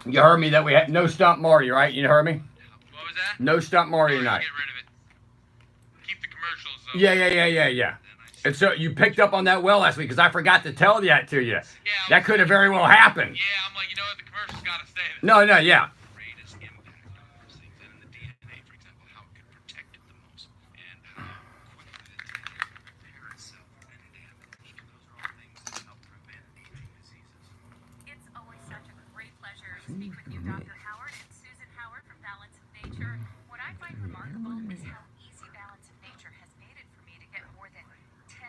You heard me that we had no Stump Marty, right? You heard me? What was that? No Stump Marty No, you tonight. get rid of it. Keep the commercials though. Yeah. And so you picked up on that well last week because I forgot to tell that to you. Yeah, That could have very well happened. Yeah, I'm like, you know what? The commercials gotta stay. No, yeah. Greatest impact on those things, and in the DNA, for example, how it could protect it the most, and how quickly the DNA can repair itself and damage. Those are all things that help prevent aging diseases. It's always such a great pleasure to speak with you, Dr. Howard and Susan Howard from Balance of Nature. What I find remarkable is how easy Balance of Nature has made it for me to get more than 10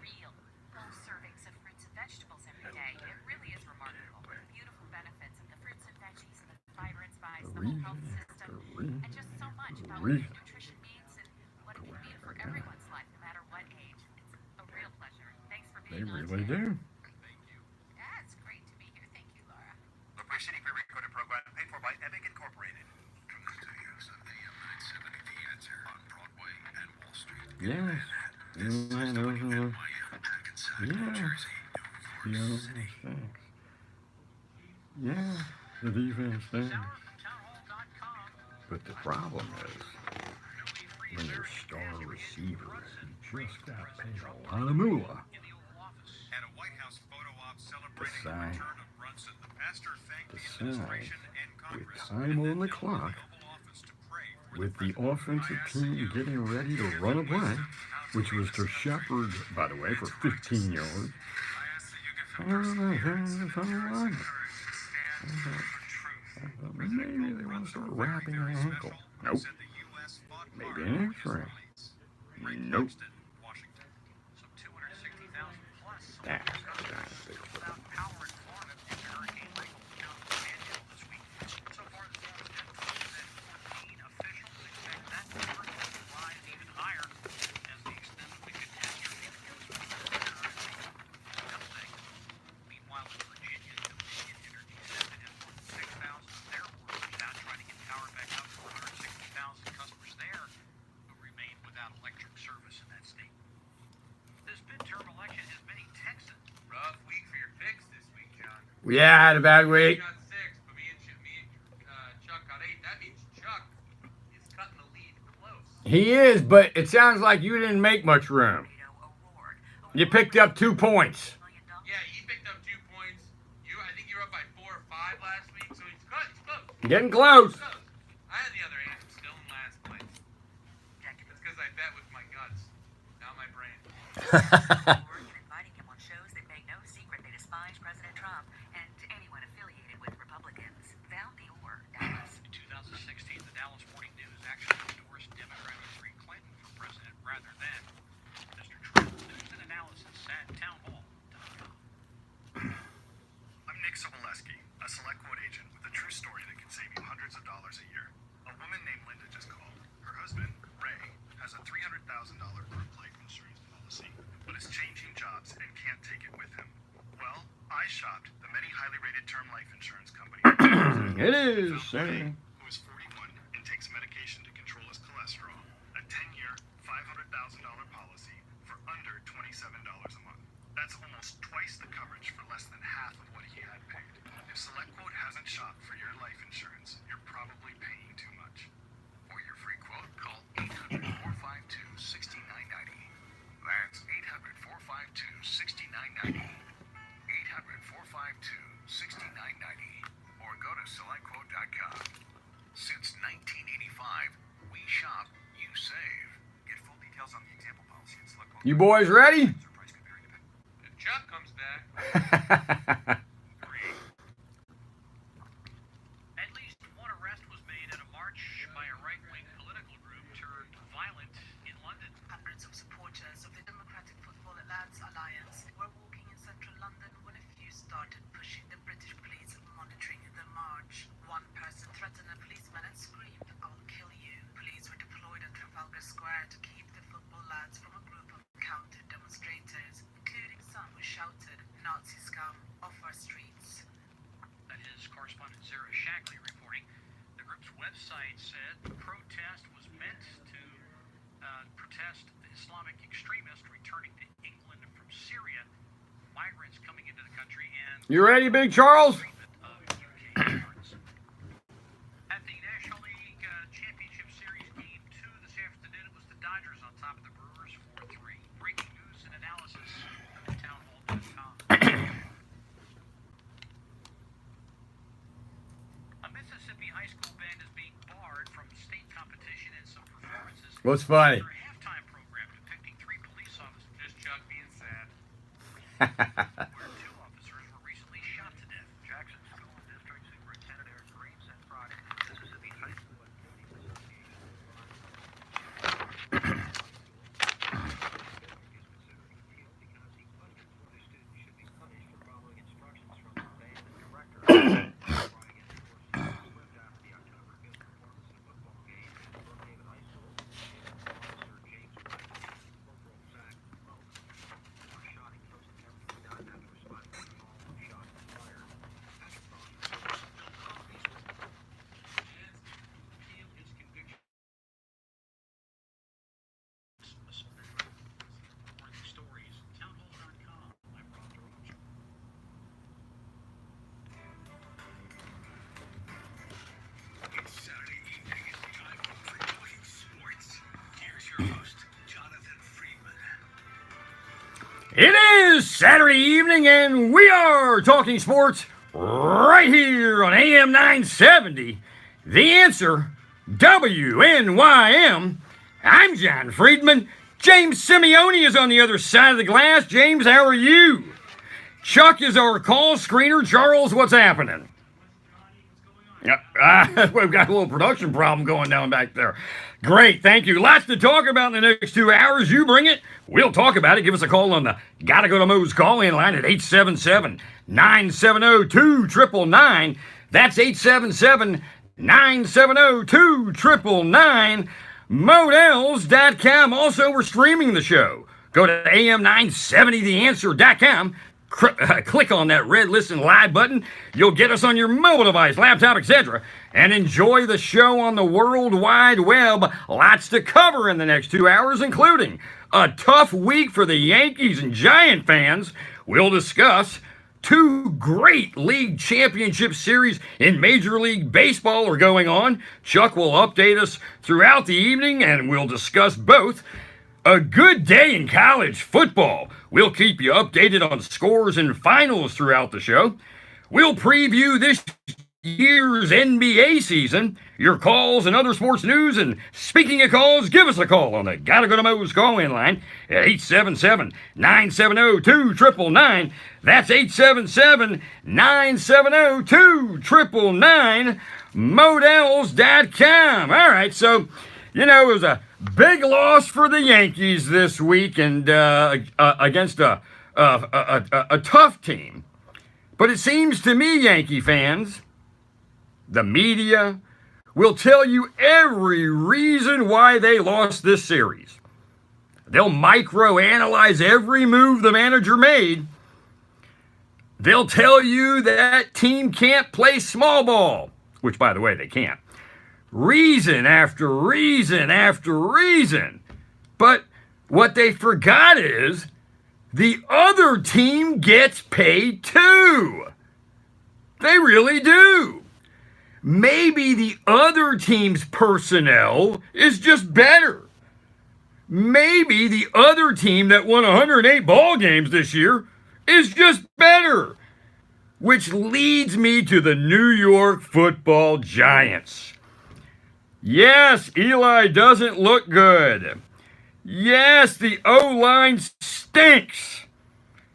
real full servings of fruits and vegetables every day. It really is remarkable. Beautiful benefits of the fruits and veggies and the fiber and spice, the whole health system, and just so much about what nutrition means and what it can mean for everyone's life, no matter what age. It's a real pleasure. Thanks for being on today. do. Thank you. Yeah, it's great to be here. Thank you, Laura. The preceding pre-recorded program paid for by Epic Incorporated. From the studios of AM 970 The Answer on Broadway and Wall Street. Yes. This is WNYU, Hackensack, New Jersey, New York City. Yeah, the defense thing. But the problem is, when your star receiver, you just got paid a lot of moolah. At a White House photo op celebrating the sign. return of Brunson, the pastor thanked the sign administration and with Congress. time and on then the held clock, the Oval Office to pray for with the president. offensive team getting ready to run a play, which was to Shepard, by the way, for 15 yards. I ask that you give him I and thought maybe they want to start wrapping an ankle. Nope. said the U.S. fought Maybe hard an for his X-ray. rights. Frank Nope. Houston, Washington. Some 260,000 plus That's without power in Florida due to Hurricane Michael down the Panhandle this week. So far, the storm has been that 14 officials expect that number to rise even higher as the extent of the catastrophe becomes more terrorizing. Yesterday, meanwhile, in Virginia, Dominion Energy said they have 6,000 of their workers out trying to get power back up to 160,000 customers there who remain without electric service in that state. This midterm election has many Texans. Rough week for your picks this week, John. Yeah, I had a bad You week. got 6, but me and Chuck got 8. That means Chuck is cutting the lead close. He is, but it sounds like you didn't make much room. You picked up 2 points. Yeah, he picked up 2 points. I think you were up by 4 or 5 last week, so he's close. Getting close. Close. I had the other hand. I'm still in last place. It's because I bet with my guts, not my brain. Inviting him on shows that make no secret they despise President Trump and anyone affiliated with Republicans. Val Dior, Dallas. In 2016, the Dallas Morning News actually endorsed Democrat Hillary Clinton for president rather than Mr. Trump. News and analysis at townhall.com. I'm Nick Soboleski, a select quote agent with a true story that can save you hundreds of dollars a year. A woman named Linda just called. Her husband, Ray, has a $300,000 group life insurance policy, but is changing jobs and can't take it with him. Well, I shopped the many highly rated term life insurance companies. It is. Ray, who is 41 and takes medication to control his cholesterol, a 10-year, $500,000 policy for under $27 a month. That's almost twice the coverage for less than half of what he had paid. If SelectQuote hasn't shopped for your life insurance, you're probably paying too much. For your free quote, call 800-452-6990. That's 800-452-6990. 800-452-6990. Or go to selectquote.com. Since 1985, we shop, you save. Get full details on the example policy at SelectQuote. You boys ready? Price comparing dependent. If Chuck comes back, At least one arrest was made at a march by a right-wing political group turned violent in London. Hundreds of supporters of the Democratic Football Lads Alliance were walking in central London when a few started pushing the British police monitoring the march. One person threatened a policeman and screamed, "I'll kill you." Police were deployed at Trafalgar Square to keep the football lads from a group of counter demonstrators, including some who shouted, "Nazi scum, off our streets." That is correspondent Sarah Shackley reporting. The group's website said the protest was meant to protest the Islamic extremists returning to England from Syria, migrants coming into the country, and You ready, Big Charles? treatment of UK immigrants. competition and some performances. What's funny? Our halftime program depicting 3 police officers. Just Chuck being sad. Where 2 officers were recently shot to death. Jackson School District Superintendent Eric Green said Friday Mississippi High School Activities Association It's Saturday evening. It's time for Talking Sports. Here's your host, Jonathan Friedman. It is Saturday evening, and we are talking sports right here on AM 970. The Answer, WNYM. I'm John Friedman. James Simeone is on the other side of the glass. James, how are you? Chuck is our call screener. Charles, what's happening? We've got a little production problem going down back there. Great, thank you. Lots to talk about in the next 2 hours. You bring it, we'll talk about it. Give us a call on the Gotta Go to Moe's call-in line at 877-970-2999. That's 877-970-2999. Models.com. Also, we're streaming the show. Go to am970theanswer.com. Click on that red Listen Live button. You'll get us on your mobile device, laptop, etc. And enjoy the show on the World Wide Web. Lots to cover in the next 2 hours, including a tough week for the Yankees and Giant fans. We'll discuss 2 great league championship series in Major League Baseball are going on. Chuck will update us throughout the evening, and we'll discuss both. A good day in college football. We'll keep you updated on scores and finals throughout the show. We'll preview this year's NBA season. Your calls and other sports news. And speaking of calls, give us a call on the Gotta Go to Moe's call-in line at 877-970-2999. That's 877-970-2999. Models.com. All right, so, it was a big loss for the Yankees this week and against a tough team. But it seems to me, Yankee fans, the media will tell you every reason why they lost this series. They'll microanalyze every move the manager made. They'll tell you that team can't play small ball, which, by the way, they can't. Reason after reason after reason. But what they forgot is the other team gets paid too. They really do. Maybe the other team's personnel is just better. Maybe the other team that won 108 ball games this year is just better. Which leads me to the New York Football Giants. Yes, Eli doesn't look good. Yes, the O-line stinks.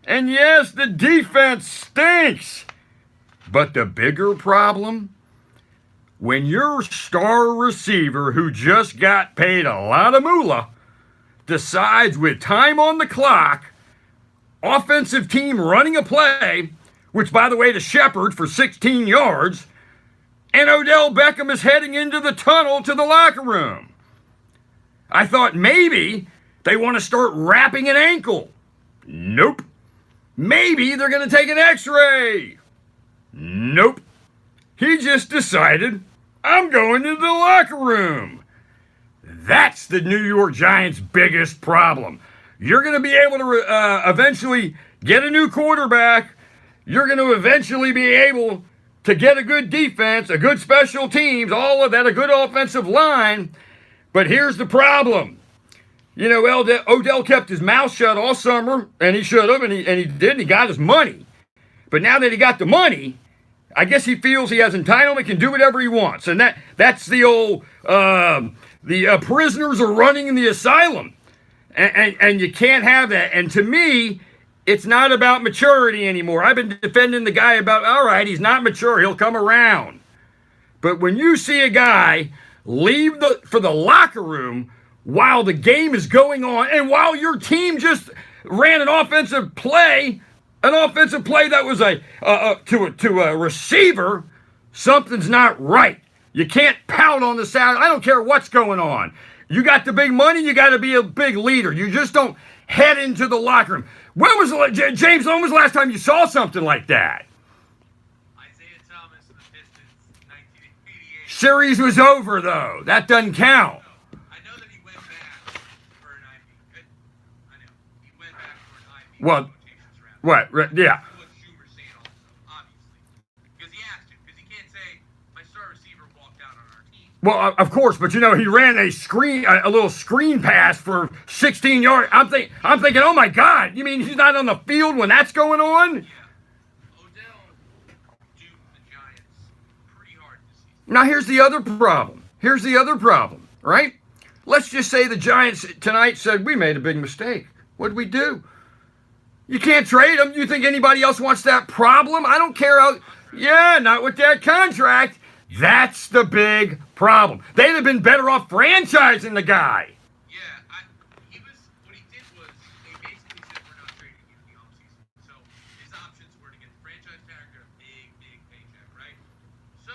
And yes, the defense stinks. But the bigger problem, when your star receiver who just got paid a lot of moolah decides with time on the clock, offensive team running a play, which, by the way, to Shepard for 16 yards, and Odell Beckham is heading into the tunnel to the locker room. I thought maybe they want to start wrapping an ankle. Nope. Maybe they're going to take an x-ray. Nope. He just decided, I'm going to the locker room. That's the New York Giants' biggest problem. You're going to be able to eventually get a new quarterback. You're going to eventually be able to get a good defense, a good special teams, all of that, a good offensive line. But here's the problem. Odell kept his mouth shut all summer, and he should have, and he did, and he got his money. But now that he got the money, I guess he feels he has entitlement, can do whatever he wants, and that's the old prisoners are running in the asylum, and you can't have that. And to me, it's not about maturity anymore. I've been defending the guy about, all right, he's not mature, he'll come around. But when you see a guy leave for the locker room while the game is going on, and while your team just ran an offensive play that was to a receiver, something's not right. You can't pout on the side. I don't care what's going on. You got the big money, you got to be a big leader. You just don't head into the locker room. James, when was the last time you saw something like that? Isaiah Thomas and the Pistons, 1988. Series was over, though. That doesn't count. I know that he went back for an IV. I know. He went back for an IV. Well, Quotations around. what? Yeah. What Schumer's saying also, obviously. Because he has to. Because he can't say, my star receiver walked out on our team. Well, of course, but he ran a little screen pass for 16 yards. I'm thinking, oh my God, you mean he's not on the field when that's going on? Yeah. Odell duped the Giants pretty hard this season. Now here's the other problem, right? Let's just say the Giants tonight said, we made a big mistake. What'd we do? You can't trade him. You think anybody else wants that problem? I don't care how. Yeah, not with that contract. That's the big problem. They'd have been better off franchising the guy. Yeah, what he did was, they basically said we're not trading you in the offseason. So his options were to get the franchise tag or a big, big paycheck, right? So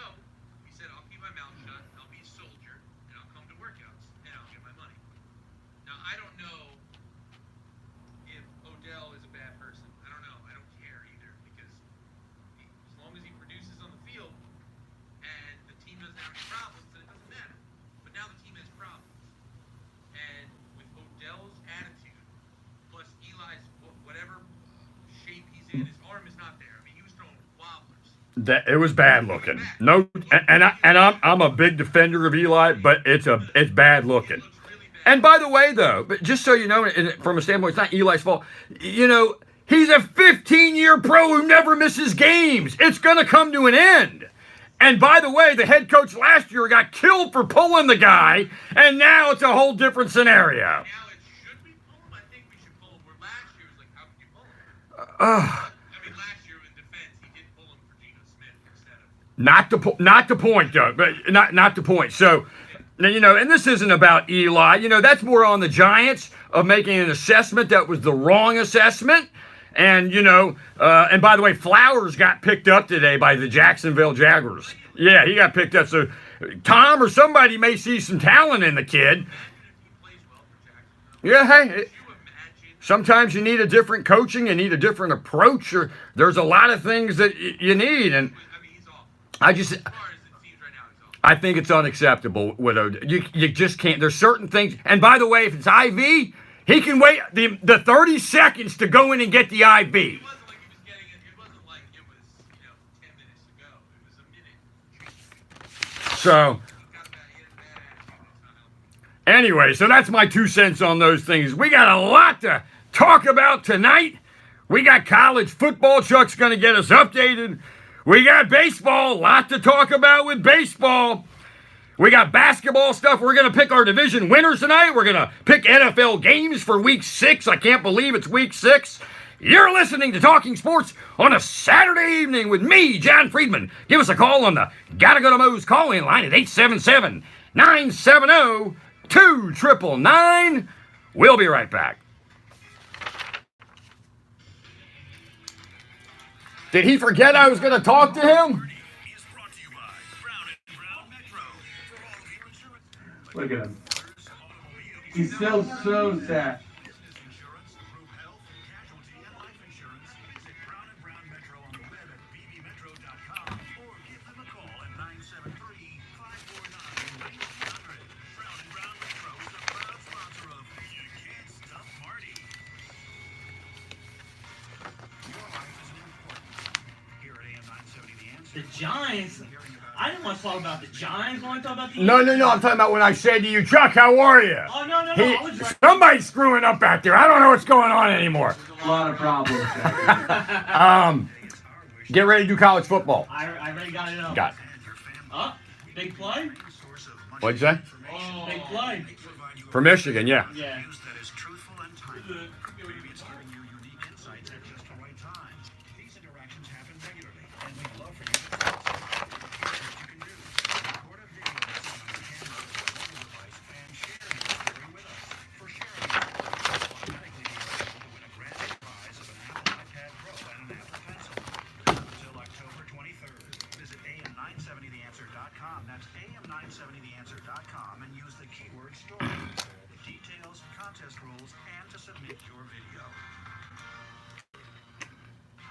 he said, I'll keep my mouth shut, I'll be a soldier, and I'll come to workouts, and I'll get my money. Now, I don't know if Odell is a bad person. I don't know. I don't care either, because as long as he produces on the field, and the team doesn't have any problems, then it doesn't matter. But now the team has problems. And with Odell's attitude, plus Eli's whatever shape he's in, his arm is not there. I mean, he was throwing wobblers. It was bad looking. No, and I'm a big defender of Eli, but it's bad looking. It looks really bad. And by the way, though, but just so you know, from a standpoint, it's not Eli's fault. He's a 15-year pro who never misses games. It's going to come to an end. And by the way, the head coach last year got killed for pulling the guy, and now it's a whole different scenario. Now it should be pull him. I think we should pull him. Where last year was like, how can you pull him? I mean, last year in defense, he did pull him for Geno Smith instead of. Not the point, though. But not the point. So, and this isn't about Eli. That's more on the Giants of making an assessment that was the wrong assessment. And, and by the way, Flowers got picked up today by the Jacksonville Jaguars. Yeah, he got picked up. So Tom or somebody may see some talent in the kid. Yeah, hey, sometimes you need a different coaching, you need a different approach, or there's a lot of things that you need. And I think it's unacceptable. You just can't. There's certain things. And by the way, if it's IV, he can wait the 30 seconds to go in and get the IV. It wasn't like he was getting it. It wasn't like it was 10 minutes ago. It was a minute. So anyway, so that's my 2 cents on those things. We got a lot to talk about tonight. We got college football. Chuck's going to get us updated. We got baseball. A lot to talk about with baseball. We got basketball stuff. We're going to pick our division winners tonight. We're going to pick NFL games for week 6. I can't believe it's week 6. You're listening to Talking Sports on a Saturday evening with me, John Friedman. Give us a call on the Gotta Go to Moe's call-in line at 877-970-2999. We'll be right back. Did he forget I was going to talk to him? Is brought to you by Brown & Brown Metro. For all of your insurance. Look at him. He's still so sad. Business insurance, group health, casualty, and life insurance. Visit Brown & Brown Metro on the web at bbmetro.com or give them a call at 973-549-1900. Brown & Brown Metro is a proud sponsor of You Can't Stop Marty. Your life is an important. Here at AM 970 The Answer. The Giants? I didn't want to talk about the Giants. I want to talk about the No. I'm talking about when I said to you, Chuck, how are you? Oh, no. I was right. Somebody's screwing up back there. I don't know what's going on anymore. A lot of problems. Get ready to do college football. I already got it up. Got it. Huh? Big play? What'd you say? Oh, big play. For Michigan, yeah. Yeah. News that is truthful and timely. Previous giving you unique insights at just the right time. These interactions happen regularly, and we'd love for you to tell us. Here's what you can do. Record a video that's on your camera or mobile device and share your story with us. For sharing your story, you'll automatically be eligible to win a grand prize of an Apple iPad Pro and an Apple Pencil. Until October 23rd, visit am970theanswer.com. That's am970theanswer.com and use the keyword story. Details, contest rules, and to submit your video.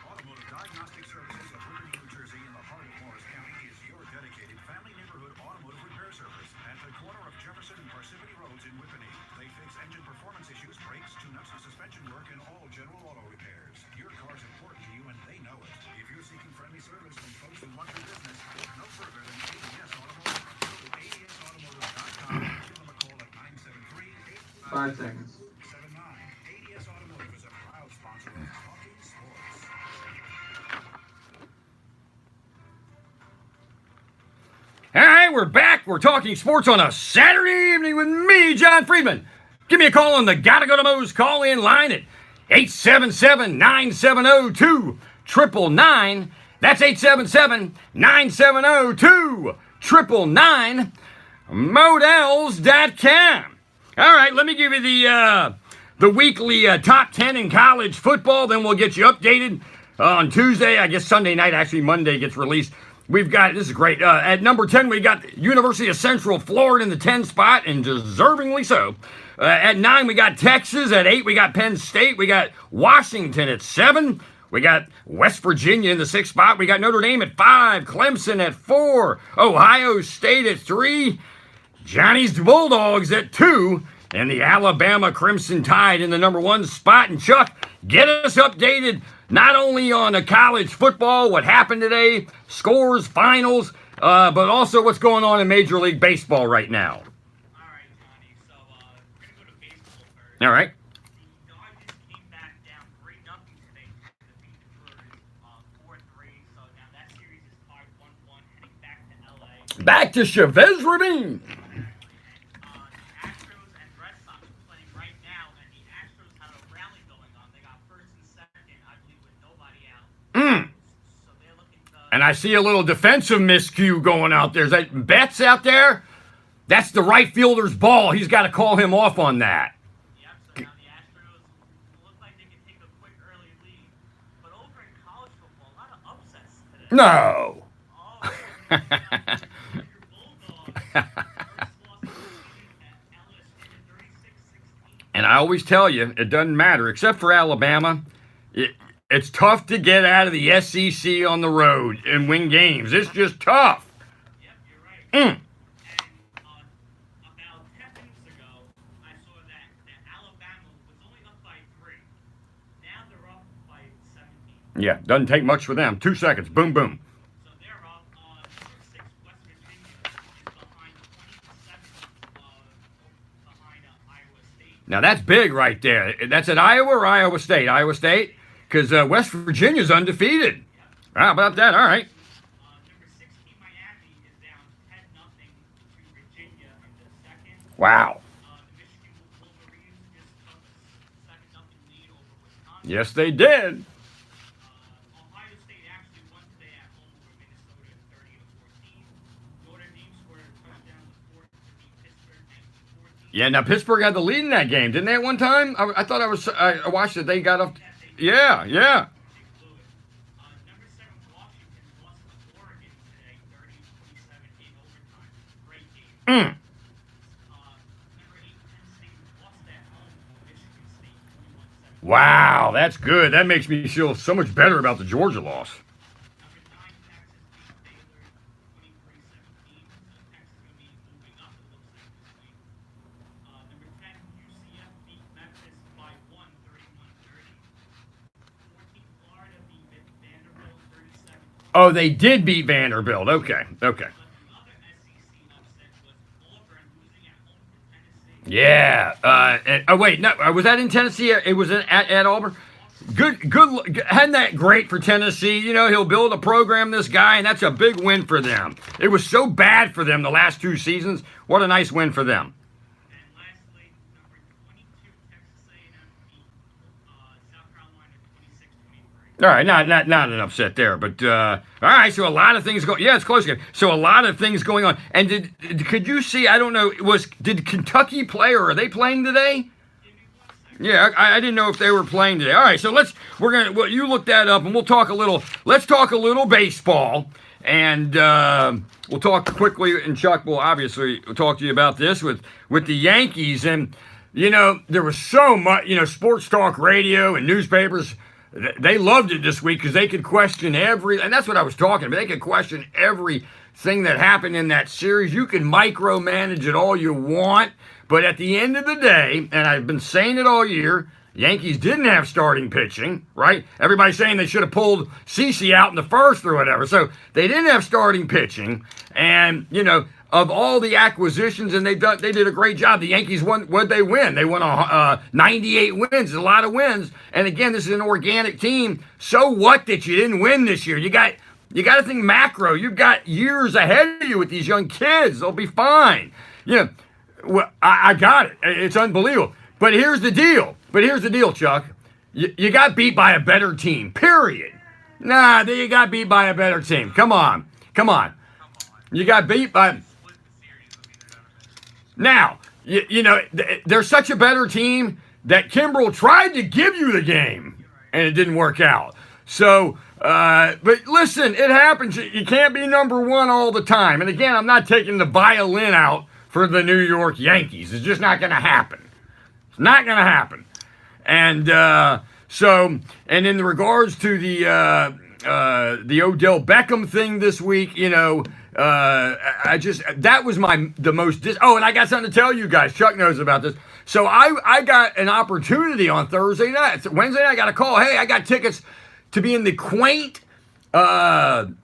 Automotive Diagnostic Services of Liberty, New Jersey, in the heart of Morris County, is your dedicated family neighborhood automotive repair service at the corner of Jefferson and Parsippany Roads in Whippany. They fix engine performance issues, brakes, tune-ups, and suspension work, and all general auto repairs. Your car's important to you, and they know it. If you're seeking friendly service from folks who want your business, look no further than ADS Automotive. Go to adsautomotive.com and give them a call at 973-8 5 seconds. 79. ADS Automotive is a proud sponsor of Talking Sports. All right, we're back. We're talking sports on a Saturday evening with me, John Friedman. Give me a call on the Gotta Go to Moe's call-in line at 877-970-2999. That's 877-970-2999. Models.com. All right, let me give you the weekly top 10 in college football. Then we'll get you updated on Tuesday. I guess Sunday night, actually Monday gets released. We've got, this is great, at number 10, we got University of Central Florida in the 10 spot, and deservingly so. At 9, we got Texas. At 8, we got Penn State. We got Washington at 7. We got West Virginia in the 6th spot. We got Notre Dame at 5. Clemson at 4. Ohio State at 3. Johnny's Bulldogs at 2. And the Alabama Crimson Tide in the number 1 spot. And Chuck, get us updated not only on the college football, what happened today, scores, finals, but also what's going on in Major League Baseball right now. All right, Johnny. So we're gonna go to baseball first. All right. The Dodgers came back down 3-0 today to defeat the Brewers 4-3. So now that series is tied 1-1, heading back to LA. Back to Chavez Ravine. The Astros and Red Sox are playing right now, and the Astros have a rally going on. They got first and second, I believe, with nobody out. So they're looking to. And I see a little defensive miscue going out there. Is that Betts out there? That's the right fielder's ball. He's got to call him off on that. Yep, so now the Astros look like they can take a quick early lead. But over in college football, a lot of upsets today. No. Oh, your Bulldogs. First loss of the season at LSU, 36-16. And I always tell you, it doesn't matter, except for Alabama. It's tough to get out of the SEC on the road and win games. It's just tough. Yep, you're right. Mm. And about 10 minutes ago, I saw that Alabama was only up by 3. Now they're up by 17. Yeah, doesn't take much for them. 2 seconds. Boom, boom. So they're up. Number 6 West Virginia is behind 27 behind Iowa State. Now, that's big right there. That's at Iowa or Iowa State? Iowa State? Because West Virginia's undefeated. How about that? All right. Number 16 Miami is down 10-0 to Virginia in the second. Wow. The Michigan Wolverines just took a 7-0 lead over Wisconsin. Yes, they did. Ohio State actually won today at home over Minnesota 30-14. Notre Dame scored a touchdown to beat Pittsburgh 19-14. Yeah, now Pittsburgh had the lead in that game, didn't they, at one time? I thought I watched it. They got up. Yeah, yeah. They blew it. Number 7 Washington lost to Oregon today 30-27 in overtime. Great game. Mm. Number 8 Penn State lost at home to Michigan State 21-17. Wow, that's good. That makes me feel so much better about the Georgia loss. Number 9 Texas beat Baylor 23-17. Texas will be moving up, it looks like, this week. Number 10 UCF beat Memphis by 1, 31-30. 14 Florida beat Vanderbilt 37. Oh, they did beat Vanderbilt. Okay, okay. But the other SEC upset was Auburn losing at home to Tennessee. Yeah. Wait, no, was that in Tennessee? It was at Auburn? Good. Hadn't that great for Tennessee? You know, he'll build a program, this guy, and that's a big win for them. It was so bad for them the last 2 seasons. What a nice win for them. And lastly, number 22, Texas A&M beat South Carolina 26-23. All right, not an upset there, but all right. So a lot of things going. Yeah, it's close again. So a lot of things going on. And could you see? I don't know. Did Kentucky play, or are they playing today? Yeah, I didn't know if they were playing today. All right, so you look that up, and we'll talk a little. Let's talk a little baseball, and we'll talk quickly. And Chuck will obviously talk to you about this with the Yankees. And you know, there was so much. You know, sports talk radio and newspapers. They loved it this week because they could question and that's what I was talking about. They could question everything that happened in that series. You can micromanage it all you want, but at the end of the day, and I've been saying it all year, Yankees didn't have starting pitching, right? Everybody's saying they should have pulled CeCe out in the first or whatever. So they didn't have starting pitching, and you know, of all the acquisitions, and they did a great job. The Yankees won. What'd they win? They won 98 wins, a lot of wins. And again, this is an organic team. So what that you didn't win this year? You got to think macro. You've got years ahead of you with these young kids. They'll be fine. You know, well, I got it. It's unbelievable. But here's the deal. Chuck. You got beat by a better team. Period. Nah, you got beat by a better team. Come on. You got beat by. Now, you know, they're such a better team that Kimbrel tried to give you the game, and it didn't work out. So, but listen, it happens. You can't be number one all the time. And again, I'm not taking the violin out for the New York Yankees. It's just not going to happen. It's not going to happen. And and in regards to the Odell Beckham thing this week, you know, that was the most. And I got something to tell you guys. Chuck knows about this. So I got an opportunity on Wednesday night. I got a call. Hey, I got tickets to be in the quaint pregame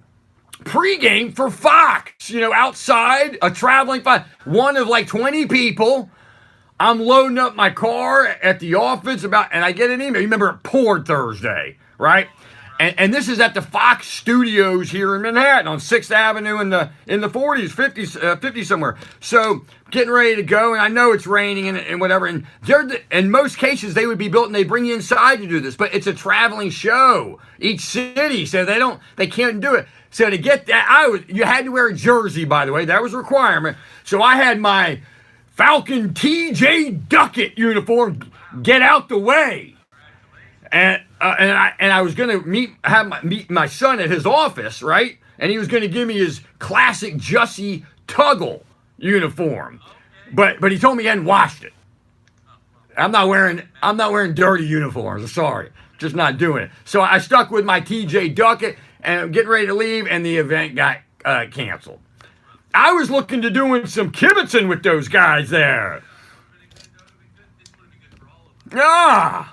for Fox. You know, outside a traveling Fox, one of like 20 people. I'm loading up my car at the office and I get an email. You remember it poured Thursday, right? And this is at the Fox Studios here in Manhattan on 6th Avenue in the 40s, 50s somewhere. So getting ready to go, and I know it's raining and whatever. And in most cases, they would be built and they bring you inside to do this. But it's a traveling show, each city, so they can't do it. So to get that, you had to wear a jersey, by the way. That was a requirement. So I had my Falcon TJ Duckett uniform. Get out the way. And I was going to meet my son at his office, right? And he was going to give me his classic Jussie Tuggle uniform, but he told me he hadn't washed it. I'm not wearing dirty uniforms. I'm sorry, just not doing it. So I stuck with my TJ Duckett, and I'm getting ready to leave, and the event got canceled. I was looking to doing some kibitzing with those guys there. Ah.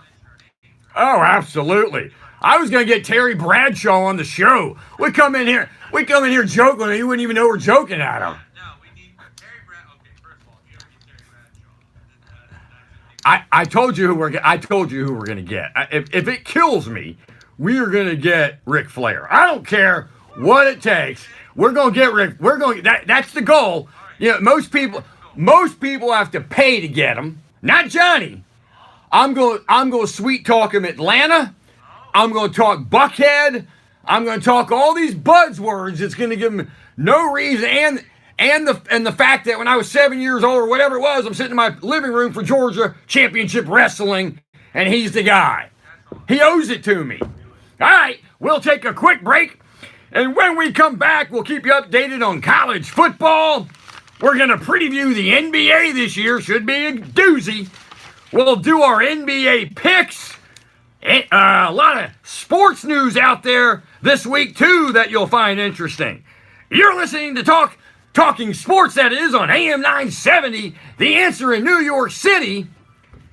Oh, absolutely. I was going to get Terry Bradshaw on the show. We come in here joking, and you wouldn't even know we're joking at him. No, we need Terry Bradshaw. Okay, first of all, you don't need Terry Bradshaw. I told you who we're going to get. If it kills me, we are going to get Ric Flair. I don't care what it takes. We're going to get Ric. That's the goal. You know, most people have to pay to get him. Not Johnny. I'm going to sweet talk him Atlanta. I'm going to talk Buckhead. I'm going to talk all these buzzwords. It's going to give him no reason. And the fact that when I was 7 years old or whatever it was, I'm sitting in my living room for Georgia Championship Wrestling, and he's the guy. He owes it to me. All right, we'll take a quick break. And when we come back, we'll keep you updated on college football. We're going to preview the NBA this year. Should be a doozy. We'll do our NBA picks. A lot of sports news out there this week, too, that you'll find interesting. You're listening to Talking Sports, that is, on AM 970, The Answer in New York City.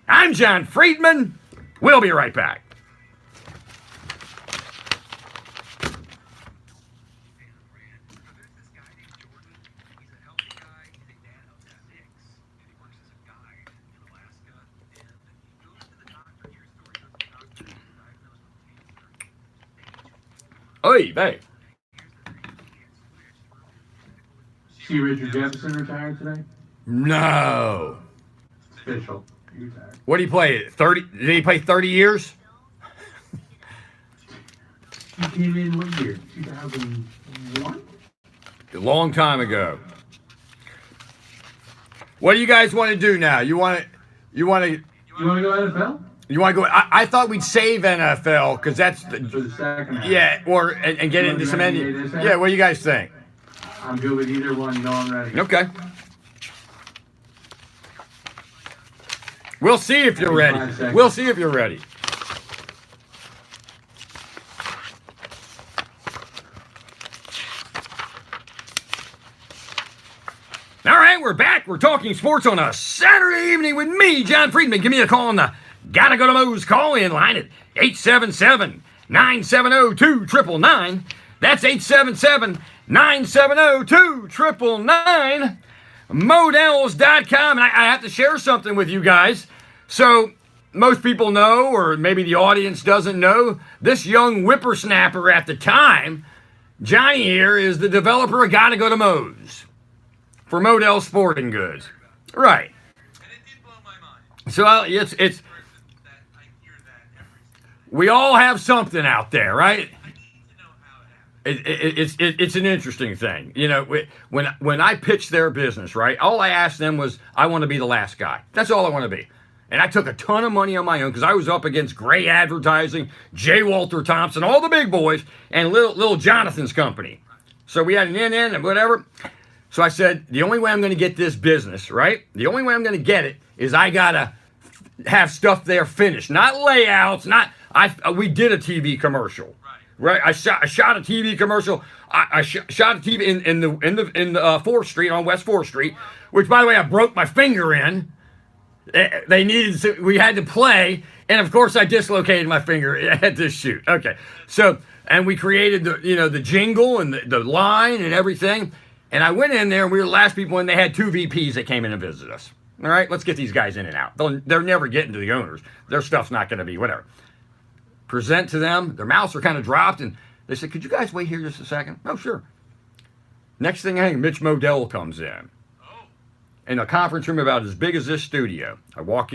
I'm John Friedman. We'll be right back. Oy vey. See Richard Jefferson retired today? No. It's official. He retired. What did he play? 30? Did he play 30 years? He came in what year? 2001? A long time ago. What do you guys want to do now? You want to You want to go NFL? go? I thought we'd save NFL because that's For the second half. yeah, or and get You into wanna some do Indian. NBA this half? Yeah, what do you guys think? I'm good with either one. You know I'm ready. Okay. We'll see if you're ready. 5 seconds. We'll see if you're ready. All right, we're back. We're talking sports on a Saturday evening with me, John Friedman. Give me a call on the Gotta Go to Moe's call-in line at 877-970-2999. That's 877-970-2999. Models.com. And I have to share something with you guys. So most people know, or maybe the audience doesn't know, this young whippersnapper at the time, Johnny here, is the developer of Gotta Go to Moe's for Model Sporting Goods. Right. And it did blow my mind. So it's That I hear that every single we all have something out there, right? I need to know how it happened. It's an interesting thing. You know, when I pitched their business, right, all I asked them was, I want to be the last guy. That's all I want to be. And I took a ton of money on my own because I was up against Gray Advertising, J. Walter Thompson, all the big boys, and little Jonathan's company. So we had an in and whatever. So I said, the only way I'm going to get this business, right? The only way I'm going to get it is I got to have stuff there finished, not layouts, we did a TV commercial. Right, I shot a TV commercial. I shot a TV in the 4th Street on West 4th Street, which, by the way, I broke my finger in. They needed, we had to play, and of course I dislocated my finger at this shoot. Okay, so and we created the jingle and the line and everything, and I went in there and we were the last people, and they had 2 VPs that came in and visited us. All right, let's get these guys in and out. They're never getting to the owners. Their stuff's not going to be whatever. Present to them. Their mouths are kind of dropped, and they said, "Could you guys wait here just a second?" Oh, sure. Next thing I think, Mitch Modell comes in. In a conference room about as big as this studio.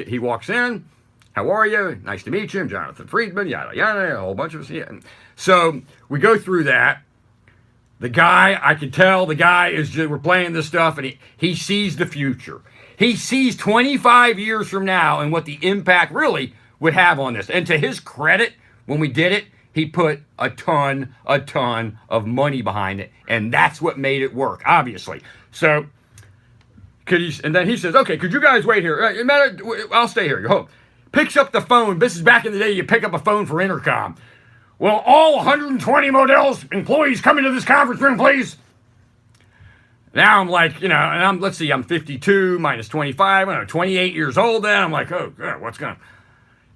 He walks in. How are you? Nice to meet you. I'm Jonathan Friedman. Yada, yada, a whole bunch of us. Yeah. So we go through that. The guy, I could tell the guy is just, we're playing this stuff, and he sees the future. He sees 25 years from now and what the impact really would have on this. And to his credit, when we did it, he put a ton of money behind it, and that's what made it work, obviously. So, and then he says, "Okay, could you guys wait here? I'll stay here." Oh, picks up the phone. This is back in the day. You pick up a phone for intercom. Well, all 120 Models employees come into this conference room, please. Now I'm like, and let's see, I'm 52 minus 25. I'm 28 years old then. I'm like, oh, God, what's going on?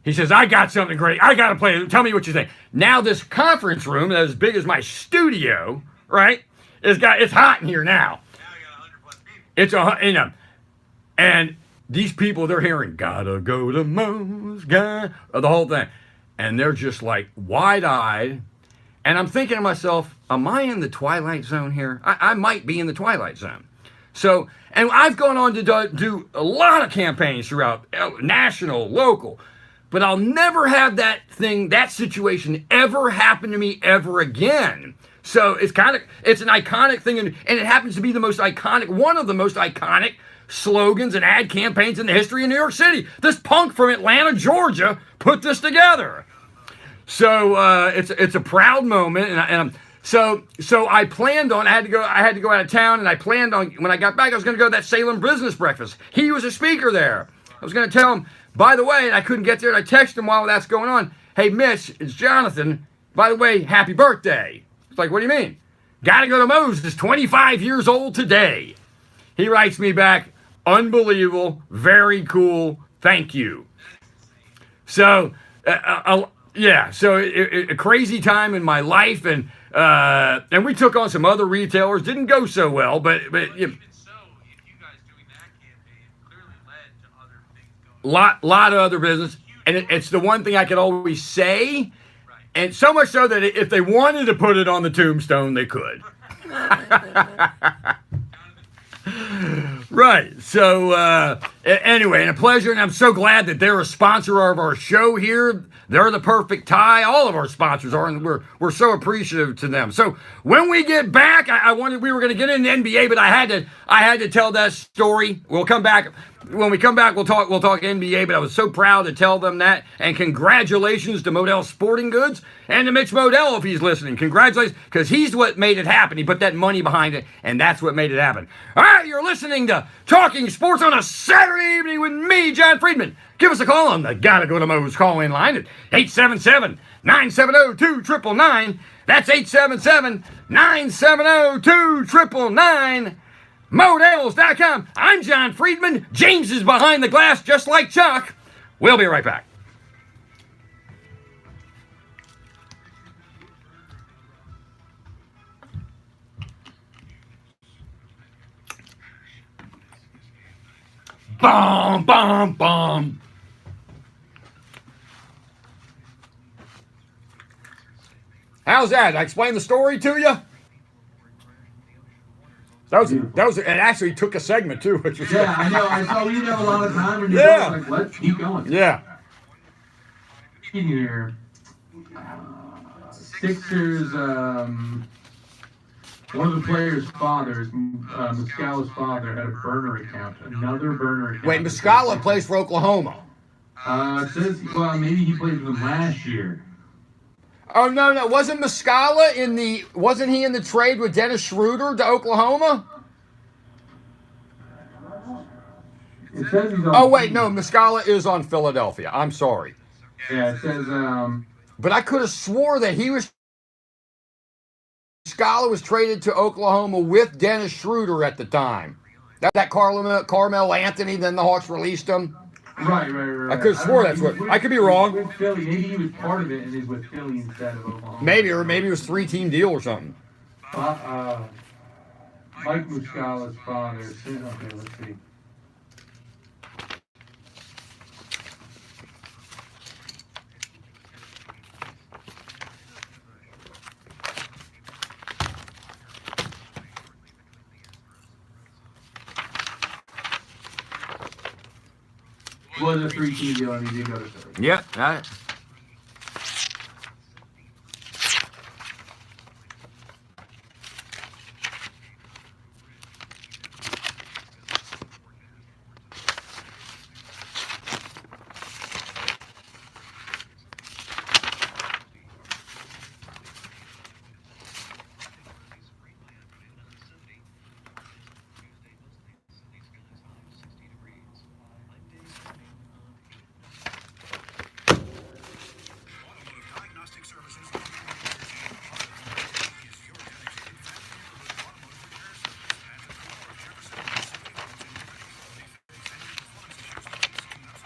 He says, I got something great. I got to play. Tell me what you think. Now this conference room, that's as big as my studio, right, it's hot in here now. It's and these people, they're hearing, gotta go to Moe's, the whole thing. And they're just like wide-eyed. And I'm thinking to myself, am I in the Twilight Zone here? I might be in the Twilight Zone. So, and I've gone on to do a lot of campaigns throughout, national, local, but I'll never have that situation ever happen to me ever again. So it's an iconic thing, and it happens to be one of the most iconic slogans and ad campaigns in the history of New York City. This punk from Atlanta, Georgia, put this together. So it's a proud moment, so I planned on I had to go out of town, and I planned on when I got back I was going to go to that Salem Business Breakfast. He was a speaker there. I was going to tell him, by the way, and I couldn't get there, and I texted him while that's going on. Hey, Mitch, it's Jonathan. By the way, happy birthday. It's like, what do you mean? Gotta Go to Moe's is 25 years old today. He writes me back, unbelievable, very cool, thank you. So, so a crazy time in my life, and we took on some other retailers. Didn't go so well, but Even so, if you guys doing that campaign clearly led to other things going on. lot of other business, and it's the one thing I could always say. And so much so that if they wanted to put it on the tombstone, they could. Right. So anyway, and a pleasure, and I'm so glad that they're a sponsor of our show here. They're the perfect tie. All of our sponsors are, and we're so appreciative to them. So when we get back, I wanted we were going to get into NBA, but I had to tell that story. We'll come back. When we come back, we'll talk NBA, but I was so proud to tell them that. And congratulations to Modell Sporting Goods and to Mitch Modell if he's listening. Congratulations, because he's what made it happen. He put that money behind it, and that's what made it happen. All right, you're listening to Talking Sports on a Saturday evening with me, John Friedman. Give us a call on the Gotta Go to Mo's call-in line at 877-970-2999. That's 877-970-2999. Models.com. I'm John Friedman. James is behind the glass just like Chuck. We'll be right back. Bum, bum, bum. How's that? I explained the story to you? That was it actually took a segment too, which was Yeah, I know. I saw you have a lot of time and you're Yeah. like, let's keep going. Yeah. Here, Sixers, one of the players' fathers, Muscala's father, had a burner account, another burner account. Wait, Muscala plays for Oklahoma. It says, well, maybe he played for them last year. Oh no, wasn't Muscala wasn't he in the trade with Dennis Schroeder to Oklahoma? It says he's on. Oh wait, no, Muscala is on Philadelphia. I'm sorry. Yeah, it says, But I could have swore that Muscala was traded to Oklahoma with Dennis Schroeder at the time. That Carmel Anthony, then the Hawks released him. Right. I could have swore that's what. I could be wrong. With Philly. Maybe he was part of it and is with Philly instead of Oklahoma. Maybe it was 3-team deal or something. Mike Muscala's father. Okay, let's see. It was a 3-team deal and he did go to Philly. Yeah. Diagnostic services. Is your dedicated family neighborhood automotive repair service. As a core of Jefferson and City Roads in Liberty. Defects, engine performance issues, leaks, nuts, and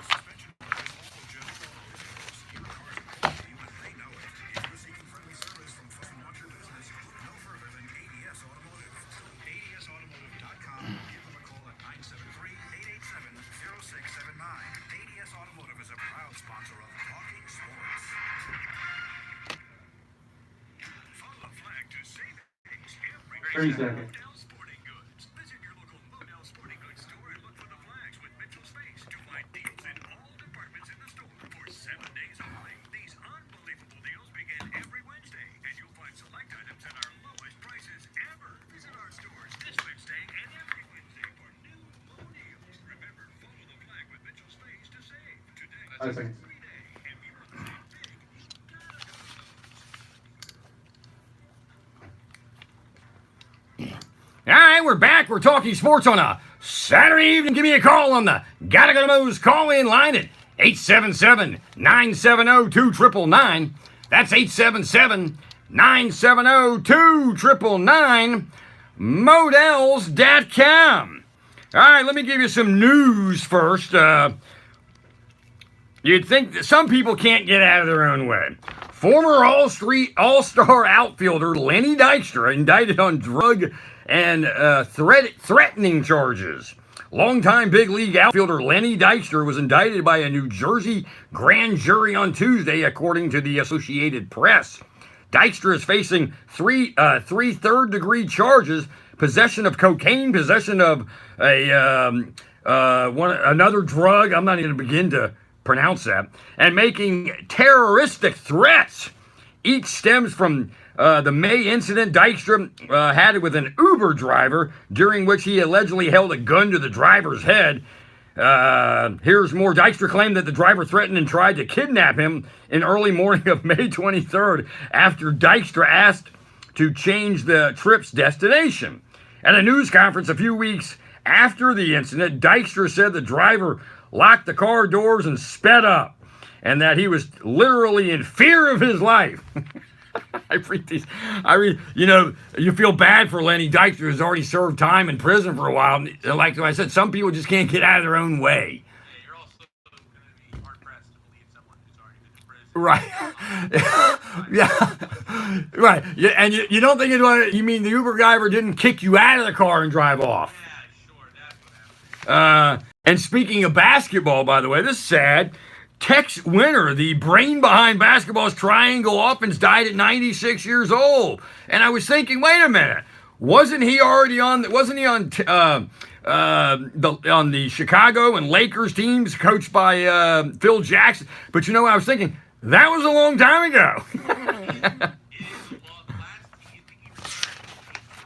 suspension brakes, all legitimate auto repairs. Your car's a quality when they know it. If you're seeking friendly service from folks who want your business, look no further than ADS Automotive. ADSautomotive.com. Give them a call at 973-887-0679. ADS Automotive is a proud sponsor of Talking Sports. Follow the flag to savings every 30 seconds. Modell Sporting Goods. Visit your local Modell Sporting Goods store and look for the flags with Mitchell Space to find deals in all departments in the store for 7 days only. These unbelievable deals begin every Wednesday, and you'll find select items at our lowest prices ever. Visit our stores this Wednesday and every Wednesday for new low deals. Remember, follow the flag with Mitchell Space to save. Today, I think. 3 day. If you're thinking big, you gotta go. All right, we're back. We're talking sports on a Saturday evening. Give me a call on the Gotta Go to Mo's call-in line at 877-970-2999. That's 877-970-2999. Models.com. All right, let me give you some news first. You'd think that some people can't get out of their own way. Former All-Star outfielder Lenny Dykstra indicted on drug and threatening charges. Longtime big league outfielder Lenny Dykstra was indicted by a New Jersey grand jury on Tuesday, according to the Associated Press. Dykstra is facing three third-degree charges: possession of cocaine, possession of another drug. I'm not even going to begin to pronounce that, and making terroristic threats. Each stems from the May incident Dykstra had with an Uber driver, during which he allegedly held a gun to the driver's head. Here's more. Dykstra claimed that the driver threatened and tried to kidnap him in early morning of May 23rd after Dykstra asked to change the trip's destination. At a news conference a few weeks after the incident, Dykstra said the driver locked the car doors and sped up, and that he was literally in fear of his life. You feel bad for Lenny Dykstra, who's already served time in prison for a while. Like I said, some people just can't get out of their own way. Yeah, you're also going to be hard-pressed to believe someone who's already been to prison. Right. Yeah. Right. Yeah, and you don't think you mean the Uber driver didn't kick you out of the car and drive off? Yeah, sure, that's what happened. And speaking of basketball, by the way, this is sad. Tex Winter, the brain behind basketball's triangle offense, died at 96 years old. And I was thinking, wait a minute, wasn't he on the Chicago and Lakers teams coached by Phil Jackson? But I was thinking, that was a long time ago.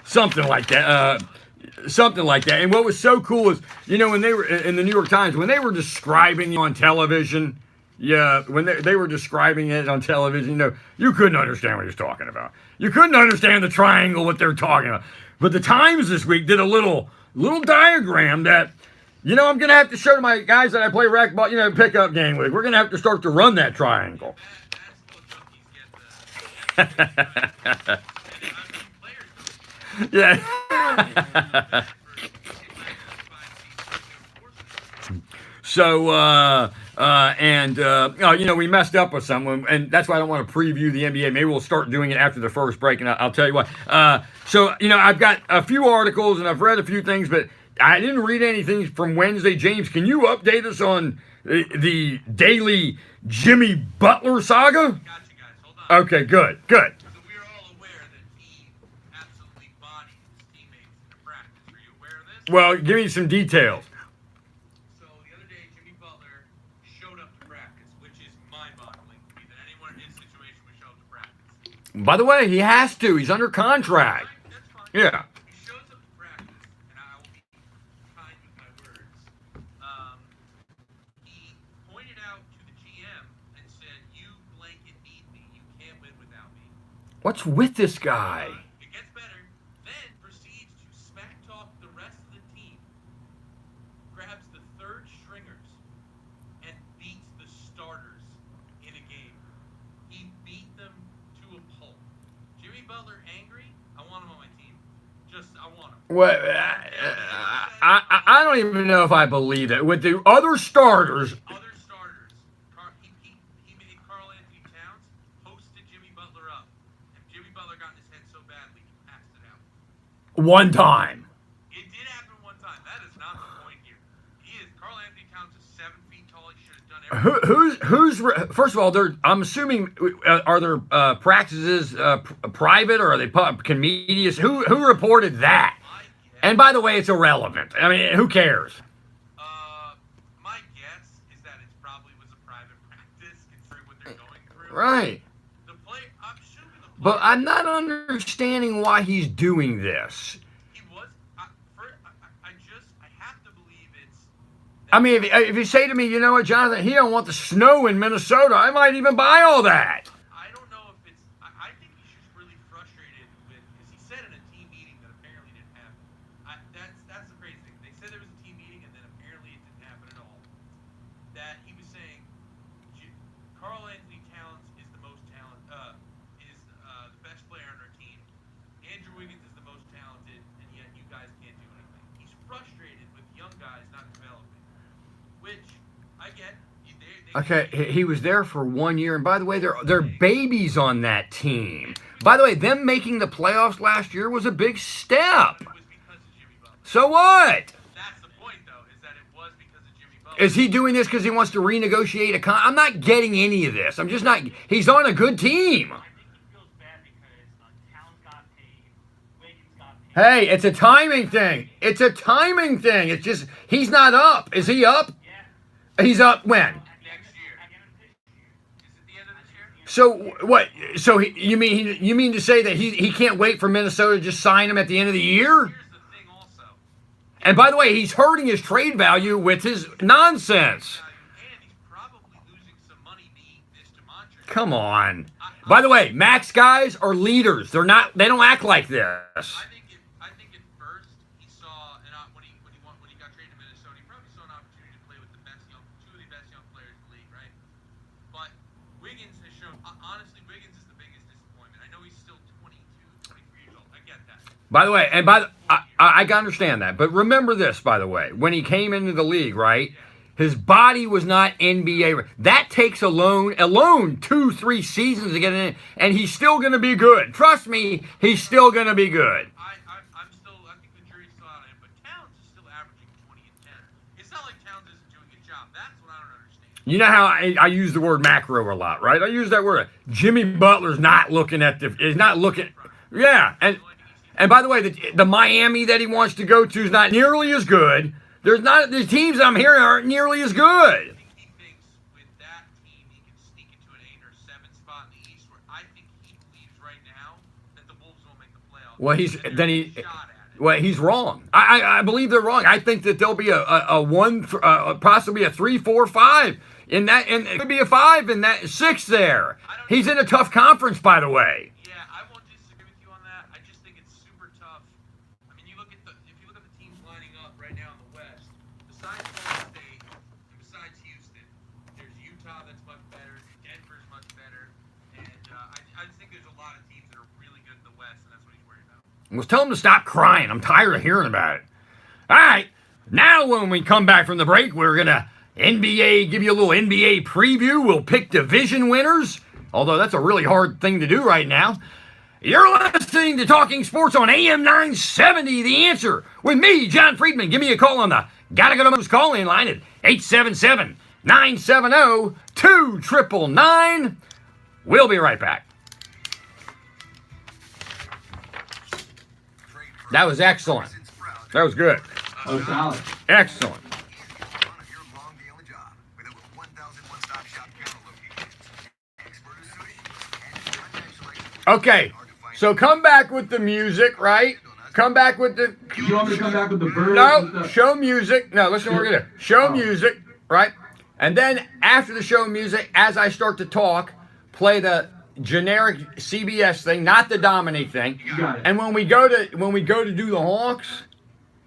Something like that. And what was so cool is, when they were in the New York Times, when they were describing on television, when they were describing it on television, you couldn't understand what he was talking about. You couldn't understand the triangle, what they're talking about. But the Times this week did a little diagram that, I'm going to have to show to my guys that I play racquetball, pickup game with. We're going to have to start to run that triangle. Yeah. So, we messed up with someone, and that's why I don't want to preview the NBA. Maybe we'll start doing it after the first break, and I'll tell you what. I've got a few articles, and I've read a few things, but I didn't read anything from Wednesday. James, can you update us on the daily Jimmy Butler saga? Got you guys. Hold on. Okay, good. So we're all aware that he absolutely bodied his teammates in practice. Are you aware of this? Well, give me some details. So the other day, Jimmy Butler showed up to practice, which is mind-boggling to me that anyone in his situation would show up to practice. By the way, he has to. He's under contract. That's fine. Yeah. He shows up to practice, and I will be kind with my words. He pointed out to the GM and said, "You blanket need me. You can't win without me." What's with this guy? It gets better. Then proceeds to smack talk the rest of the team. Grabs the third stringers and beats the starters in a game. He beat them to a pulp. Jimmy Butler angry? I want him on my team. I want him. Well, I don't even know if I believe it. With the other starters, Other starters. He made Karl Anthony Towns posted Jimmy Butler up. And Jimmy Butler got in his head so badly he passed it out. one time. It did happen one time. That is not the point here. Karl Anthony Towns is 7 feet tall. He should have done everything. First of all, I'm assuming, are their practices private, or are they can media? Who reported that? And by the way, it's irrelevant. I mean, who cares? My guess is that it probably was a private practice, considering what they're going through. Right. I'm assuming the play. But I'm not understanding why he's doing this. He was. I have to believe it's. I mean, if you say to me, Jonathan, he don't want the snow in Minnesota, I might even buy all that. I don't know if it's. I think he's just really frustrated with, because he said in a team meeting that apparently didn't happen. That's the crazy thing. They said there was a team meeting and then apparently it didn't happen at all. That he was saying, Karl Anthony Towns is the most the best player on our team. Andrew Wiggins is the most talented, and yet you guys can't do anything. He's frustrated with young guys not developing, which I get. Okay, he was there for 1 year, and by the way, they're babies on that team. By the way, them making the playoffs last year was a big step. It was because of Jimmy Butler. So what? That's the point, Is he doing this because he wants to renegotiate a I'm not getting any of this. I'm just not. He's on a good team. I think he feels bad because Towns got paid, Wiggins got paid. Hey, it's a timing thing. It's a timing thing. It's just he's not up. Is he up? Yeah. He's up when? Next year. At the end of this year. Is it the end of this year? So what? So you mean to say that he can't wait for Minnesota to just sign him at the end of the year? Here's the thing also. And by the way, he's hurting his trade value with his nonsense. And he's probably losing some money being this demonstrative. Come on. By the way, Max guys are leaders. They don't act like this. I think at first he saw, and when he got traded to Minnesota, he probably saw an opportunity to play with two of the best young players in the league, right? But Wiggins has shown, honestly, Wiggins is the biggest disappointment. I know he's still 22, 23 years old. I get that. By the way, I can understand that. But remember this, by the way, when he came into the league, right? His body was not NBA. That takes alone 2-3 seasons to get in, and he's still going to be good. Trust me, he's still going to be good. I think the jury's still out on him, but Towns is still averaging 20 and 10. It's not like Towns isn't doing a job. That's what I don't understand. You know how I use the word macro a lot, right? I use that word. Jimmy Butler's not looking at is not looking. Yeah, and by the way, the Miami that he wants to go to is not nearly as good. The teams I'm hearing aren't nearly as good. I think he thinks with that team he can sneak into an 8 or 7 spot in the East. Where I think he believes right now that the Wolves won't make the playoffs. He's wrong. I believe they're wrong. I think that there'll be a 1, possibly a 3, 4, 5 in that, and it could be a 5 in that 6 there. He's in a tough conference, by the way. Yeah, I won't disagree with you on that. I just think it's super tough. I mean, if you look at the teams lining up right now in the West, besides Golden State and besides Houston, there's Utah that's much better, Denver's much better, and I just think there's a lot of teams that are really good in the West, and that's what he's worried about. Well, tell him to stop crying. I'm tired of hearing about it. All right. Now, when we come back from the break, we're going to give you a little NBA preview. We'll pick division winners, although that's a really hard thing to do right now. You're listening to Talking Sports on AM 970, The Answer, with me, John Friedman. Give me a call on the Gotta Go to Mo's call-in line at 877-970-2999. We'll be right back. That was excellent. That was good. Oh, solid. Excellent. Okay, so come back with the music, right? Come back with the... You want me to come back with the birds? No, show music. No, listen what we're going to do. Show music, right? And then after the show music, as I start to talk, play the generic CBS thing, not the Dominique thing. You got it. And when we go to do the Hawks,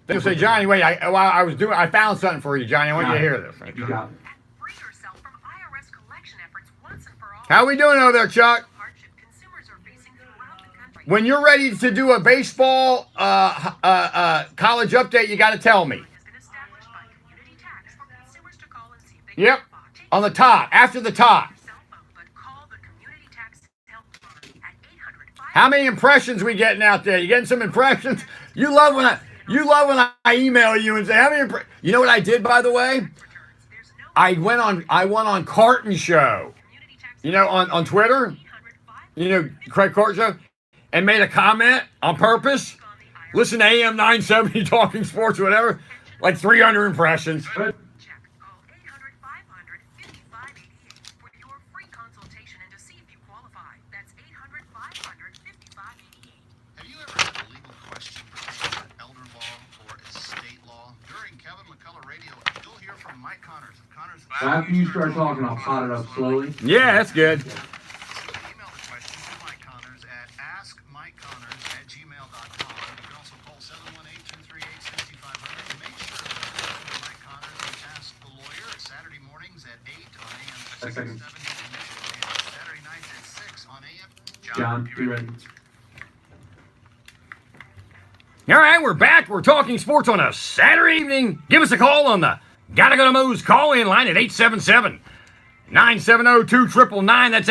they'll say, Johnny, wait, I found something for you, Johnny. I want you to hear this. You got it. And free yourself from IRS collection efforts once and for all. How we doing over there, Chuck? Hardship consumers are facing throughout the country. When you're ready to do a baseball college update, you got to tell me. Has been established by community tax for consumers to call and see if they Yep, qualify. Take on the top, after the top. your cell phone, but call the community tax helpline at 800 How many impressions we getting out there? You getting some impressions? You love when I email you and say how many. You know what I did, by the way? There's no I went on Carton Show. community tax. You know, on Twitter. 800 You know, Craig Carton Show, and made a comment on purpose. Listen to AM 970 Talking Sports or whatever. Like 300 impressions. Check. Call 800-500-5588 for your free consultation and to see if you qualify. That's 800-500-5588. Have you ever had a legal question pertaining to elder law or estate law? During Kevin McCullough Radio, you'll hear from Mike Connors of Connors. After you start talking, I'll pot it up slowly. Yeah, that's good. So email the question to Mike Connors at askmikeconnors@gmail.com. You can also call 718-238-6500 to make sure that Mike Connors and Ask the Lawyer Saturday mornings at 8 on AM 670 and Saturday nights at 6 on AM. John, you ready? All right, we're back. We're talking sports on a Saturday evening. Give us a call on the Gotta Go to Mo's call-in line at 877-970-2999. That's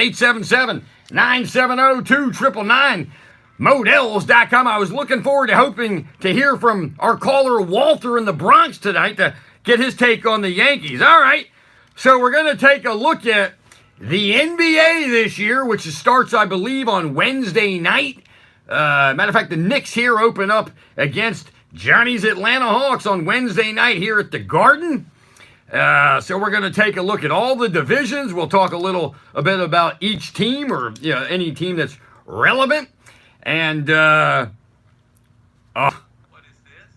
877-970-2999. Models.com. I was looking forward to hoping to hear from our caller Walter in the Bronx tonight to get his take on the Yankees. All right. So we're going to take a look at the NBA this year, which starts, I believe, on Wednesday night. Matter of fact, the Knicks here open up against Johnny's Atlanta Hawks on Wednesday night here at the Garden. So we're going to take a look at all the divisions. We'll talk a bit about each team, or any team that's relevant. And What is this?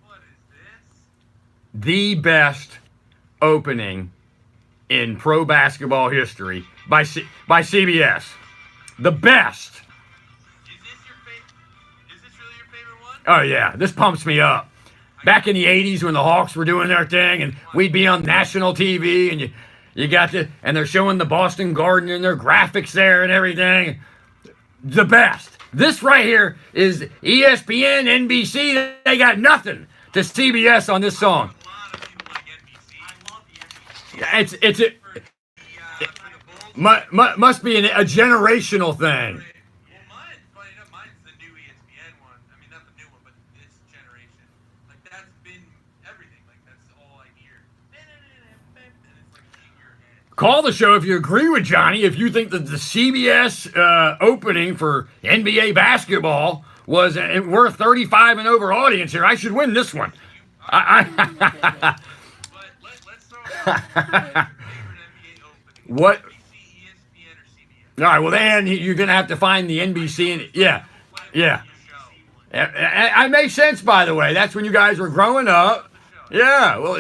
What is this? the best opening in pro basketball history by CBS. The best. Is this really your favorite one? Oh yeah, this pumps me up. Back in the 80s when the Hawks were doing their thing and we'd be on national TV and you got and they're showing the Boston Garden and their graphics there and everything. The best. This right here is ESPN, NBC. They got nothing to CBS on this song. A lot of people like NBC. I love the NBA. It's For the Bulls. must be a generational thing. Well, funny enough, mine's the new ESPN one. I mean, not the new one, but this generation. Like, that's been everything. Like, that's all I hear. And it's like in your head. Call the show if you agree with Johnny. If you think that the CBS opening for NBA basketball was, and we're a 35 and over audience here, I should win this one. But let's throw out your favorite NBA opening. What? NBC, ESPN, or CBS. All right, well then you're gonna have to find the NBC and yeah. I make sense, by the way. That's when you guys were growing up. Yeah. Well,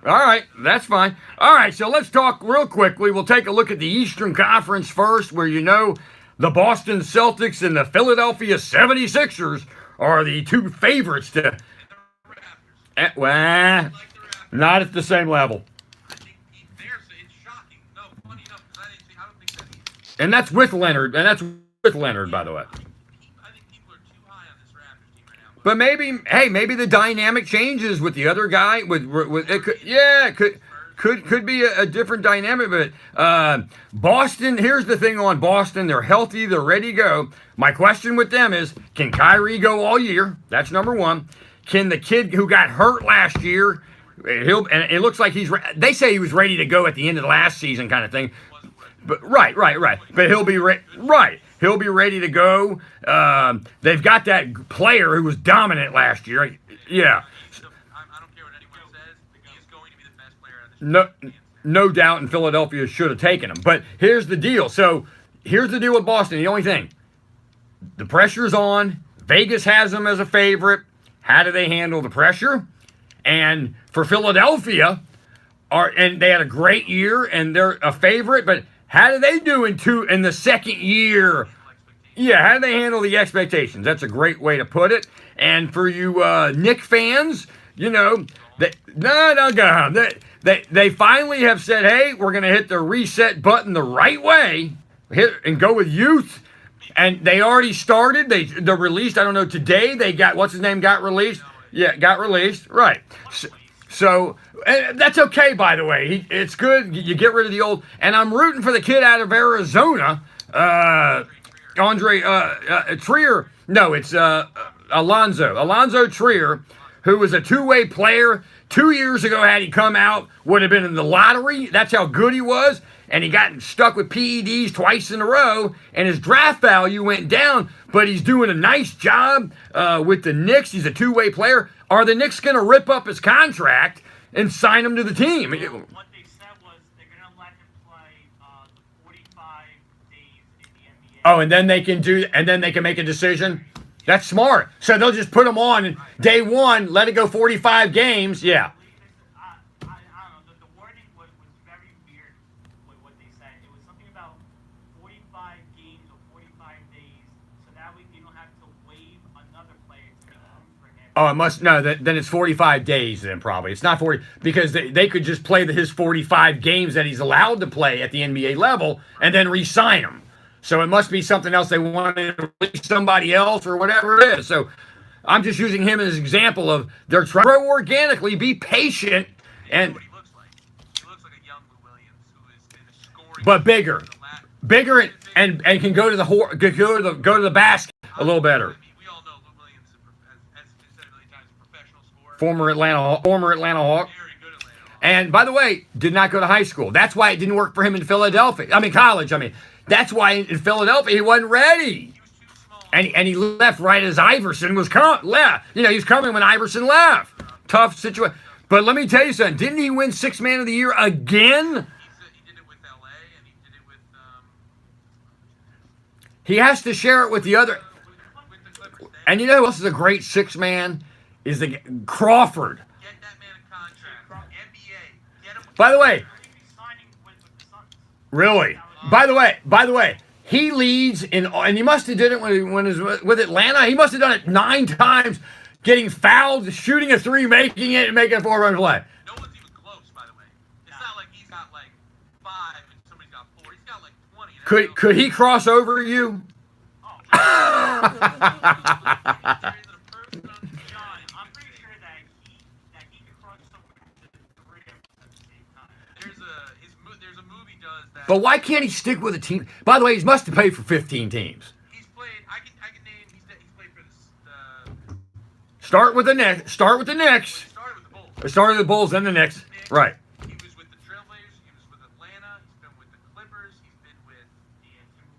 all right, that's fine. All right, so let's talk real quickly. We'll take a look at the Eastern Conference first, where the Boston Celtics and the Philadelphia 76ers are the two favorites to. Well, not at the same level. I think it's shocking. No, funny enough, because I don't think that's. And that's with Leonard. And that's with Leonard, by the way. I think people are too high on this Raptors team right now. But maybe the dynamic changes with the other guy. With it could be a different dynamic. But Boston, here's the thing on Boston: they're healthy, they're ready to go. My question with them is, can Kyrie go all year? That's number one. Can the kid who got hurt last year, and it looks like they say he was ready to go at the end of the last season, kind of thing. But right. But he'll be right. He'll be ready to go. They've got that player who was dominant last year. Yeah. I don't care what anyone says. He is going to be the best player out of this. No doubt, and Philadelphia should have taken him. But here's the deal. So here's the deal with Boston. The only thing, the pressure's on. Vegas has them as a favorite. How do they handle the pressure? And for Philadelphia, and they had a great year, and they're a favorite. But how do they do in the second year? Yeah, how do they handle the expectations? That's a great way to put it. And for you Knick fans, they finally have said, hey, we're going to hit the reset button the right way, and go with youth. And they already started. They're released. I don't know, today they got, what's his name, got released? Yeah, got released. Right. So that's okay, by the way. It's good. You get rid of the old. And I'm rooting for the kid out of Arizona, Andre Trier. No, it's Alonzo Trier, who was a two-way player. 2 years ago, had he come out, would have been in the lottery. That's how good he was. And he got stuck with PEDs twice in a row, and his draft value went down. But he's doing a nice job with the Knicks. He's a two-way player. Are the Knicks going to rip up his contract and sign him to the team? What they said was they're going to let him play the 45 days in the NBA. Oh, and then they can make a decision. That's smart. So they'll just put him on day one, let it go 45 games. Yeah. I don't know. The wording was very weird with what they said. It was something about 45 games or 45 days, so that way you don't have to waive another player to make room for him. Oh, it must no. Then it's 45 days. Then probably it's not 40 because they could just play his 45 games that he's allowed to play at the NBA level and then re-sign him. So it must be something else. They wanted to release somebody else or whatever it is. So I'm just using him as an example of they're trying to grow organically, be patient, and What he looks like. He looks like a young Lou Williams who has been scoring. but bigger, and can go to the basket a little better. I mean, we all know Lou Williams, as been said a million times, a professional scorer. former Atlanta Hawk. Very good Atlanta Hawks. And by the way, did not go to high school. That's why it didn't work for him in Philadelphia. I mean, college. I mean, that's why in Philadelphia he wasn't ready. He was too small. And he left right as Iverson was left. You know, he was coming when Iverson left. Tough situation. But let me tell you something. Didn't he win Sixth Man of the Year again? He did it with LA, and he did it with He has to share it with the other. with the Clippers. And you know who else is a great sixth man? Is the Crawford. Get that man a contract. NBA. Get him. By the way, He's signing with the Suns. really. By the way, he leads in, and he must have did it when he was with Atlanta. He must have done it 9 times, getting fouled, shooting a 3, making it, and making a 4-run play. No one's even close, by the way. It's not like he's got like 5 and somebody's got 4. He's got like 20. And Could he cross over you? John, I'm pretty sure that he could cross over the 3 of us at the same time. There's a move he does that. But why can't he stick with a team? By the way, he must have paid for 15 teams. He's played. I can name. He's played for the. Start with the Knicks. Start with the Knicks. Started with the Bulls. Started with the Bulls, then the Knicks. Right. He was with the Trailblazers. He was with Atlanta. He's been with the Clippers. He's been with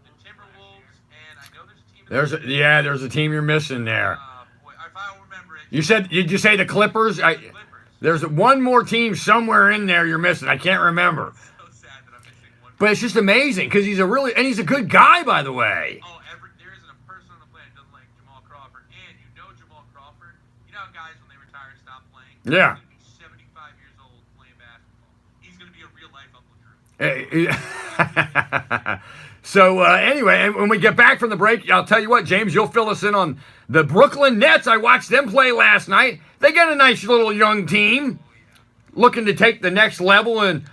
the Timberwolves. And I know there's a team. There's a team you're missing there. Boy, if I remember it. Did you say the Clippers? The Clippers. There's one more team somewhere in there you're missing. I can't remember. So sad that I'm missing one. But it's just amazing because he's a good guy, by the way. Oh, there isn't a person on the planet that doesn't like Jamal Crawford. And you know Jamal Crawford. You know how guys when they retire stop playing. Yeah. He's gonna be 75 years old playing basketball. He's gonna be a real life Uncle Drew. So anyway, when we get back from the break, I'll tell you what, James, you'll fill us in on the Brooklyn Nets. I watched them play last night. They got a nice little young team looking to take the next level in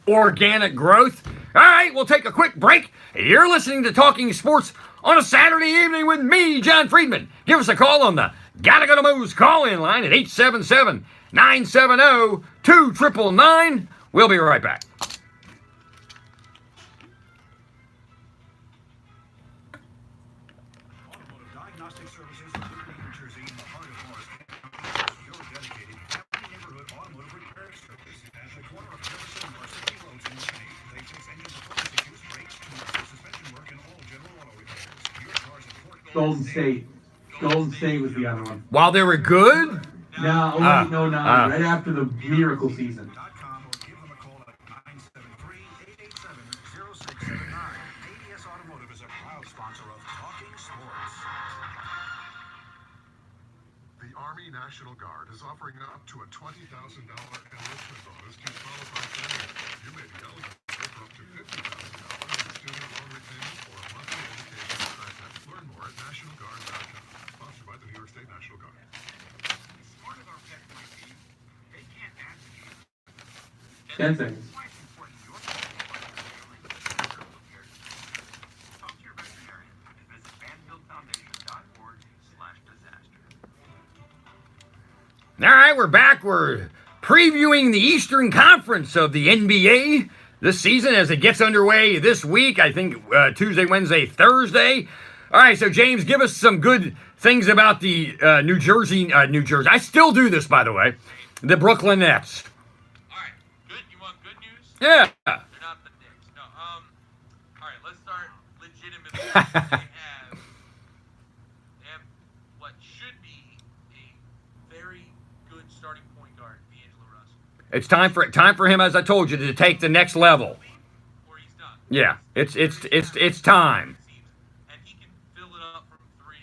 organic growth. All right, we'll take a quick break. You're listening to Talking Sports on a Saturday evening with me, John Friedman. Give us a call on the Gotta Go to Moe's call-in line at 877-970-2999. We'll be right back. Automotive Diagnostic Services in Liberty, New Jersey, in the heart of Morris County. Your dedicated every neighborhood automotive repair service. At the corner of Jefferson and Varsity Roads in Liberty, they fix engines, performance issues, brakes, tools, suspension work, and all general auto repairs. Your car's important. Golden State. Golden State was the other one. While they were good? No, right after the miracle season. .com or give them a call at 973-887-0679. ADS Automotive is a proud sponsor of Talking Sports. The Army National Guard is offering up to a $20,000 enlistment bonus to qualified families. You may be eligible for up to $50,000 in student loan repayment or a monthly education stipend. Learn more at NationalGuard.com. Sponsored by the New York State National Guard. As smart as our pet might be, they can't advocate. 10 seconds. Why it's important your family prepared. Talk to your veterinarian and visit BanfieldFoundation.org/disaster. All right, we're back. We're previewing the Eastern Conference of the NBA this season as it gets underway this week. I think Tuesday, Wednesday, Thursday. All right, so James, give us some good things about the New Jersey. I still do this, by the way. The Brooklyn Nets. All right, good. You want good news? Yeah. They're not the Knicks. No. All right, let's start legitimately. They have what should be a very good starting point guard, D'Angelo Russell. It's time for him, as I told you, to take the next level. Or he's done. Yeah, it's time. And he can fill it up from 3.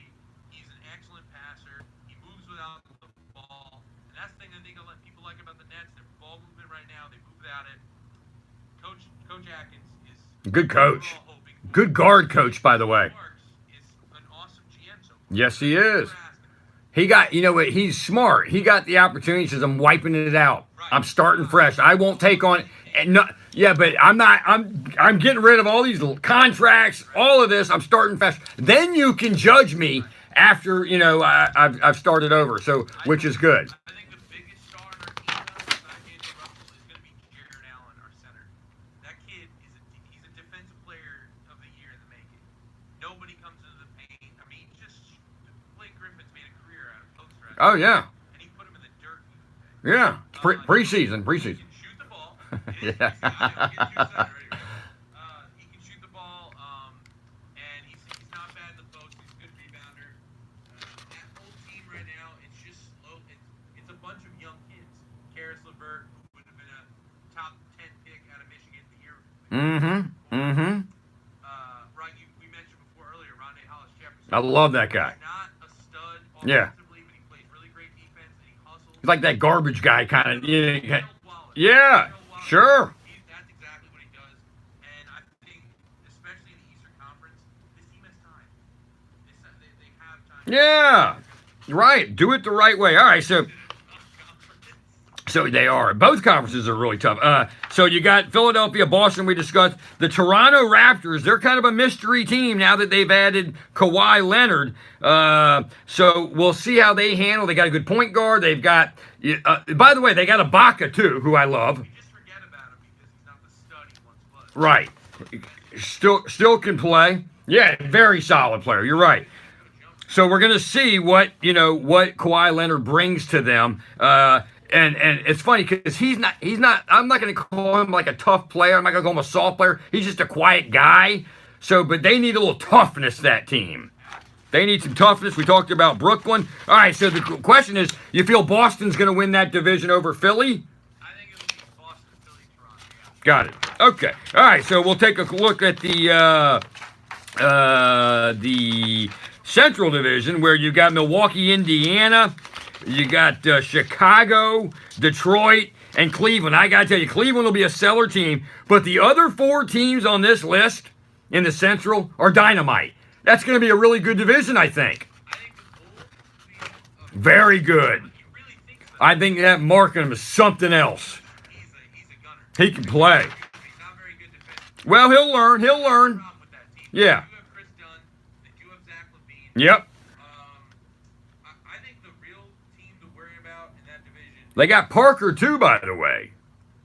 He's an excellent passer. He moves without the ball. And that's the thing I think a lot of people like about the Nets. Their ball movement right now, they move without it. Coach Atkins is Good coach. we're all hoping for. Good guard coach, by the way. Marks is an awesome GM so far. Yes, he is. We're asking. He got, you know what, he's smart. He got the opportunity. He says, I'm wiping it out. I'm starting fresh. I won't take on, and no, yeah, but I'm getting rid of all these contracts, all of this. I'm starting fresh. Then you can judge me after, I've started over, so, which is good. I think the biggest star in our team besides D'Angelo Russell is going to be Jared Allen, our center. That kid he's a defensive player of the year in the making. Nobody comes into the paint. I mean, Blake Griffin's made a career out of post routes. Oh, yeah. And he put him in the dirt Yeah, preseason. He can shoot the ball. Yeah. He can shoot the ball, and he's not bad in the post. He's a good rebounder. That whole team right now, it's just slow. It's a bunch of young kids. Karis LeVert, who would have been a top 10 pick out of Michigan the year. Right, we mentioned before earlier, Rondé Hollis Jefferson. I love that guy. He's not a stud Yeah. offensively, but he plays really great defense and he hustles. He's like that garbage guy kind of. Yeah, Gerald Wallace. yeah, Gerald Wallace. sure. That's exactly what he does. And I think, especially in the Eastern Conference, this team has time. They have time. Yeah, right. Do it the right way. All right, so they are. Both conferences are really tough. So you got Philadelphia, Boston. We discussed the Toronto Raptors. They're kind of a mystery team now that they've added Kawhi Leonard. So we'll see how they handle. They got a good point guard. They've got. By the way, they got Ibaka too, who I love. You just forget about him because he's not the stud he once was. Right. Still can play. Yeah, very solid player. You're right. So we're gonna see what Kawhi Leonard brings to them. And it's funny because he's not. I'm not going to call him like a tough player. I'm not going to call him a soft player. He's just a quiet guy. So, but they need a little toughness. That team. They need some toughness. We talked about Brooklyn. All right. So the question is, you feel Boston's going to win that division over Philly? I think it'll be Boston, Philly, Toronto. Yeah. Got it. Okay. All right. So we'll take a look at the Central Division where you got Milwaukee, Indiana. You got Chicago, Detroit, and Cleveland. I got to tell you, Cleveland will be a stellar team, but the other 4 teams on this list in the Central are dynamite. That's going to be a really good division, I think. I think the Bulls will be Very good. you really think so. I think that Markham is something else. He's a gunner. He can play. He's not very good defensively. Well, he'll learn. Problem with that team. Yeah. They do have Chris Dunn. They do have Zach LaVine. Yep. I think the real team to worry about in that division. They got Parker, too, by the way.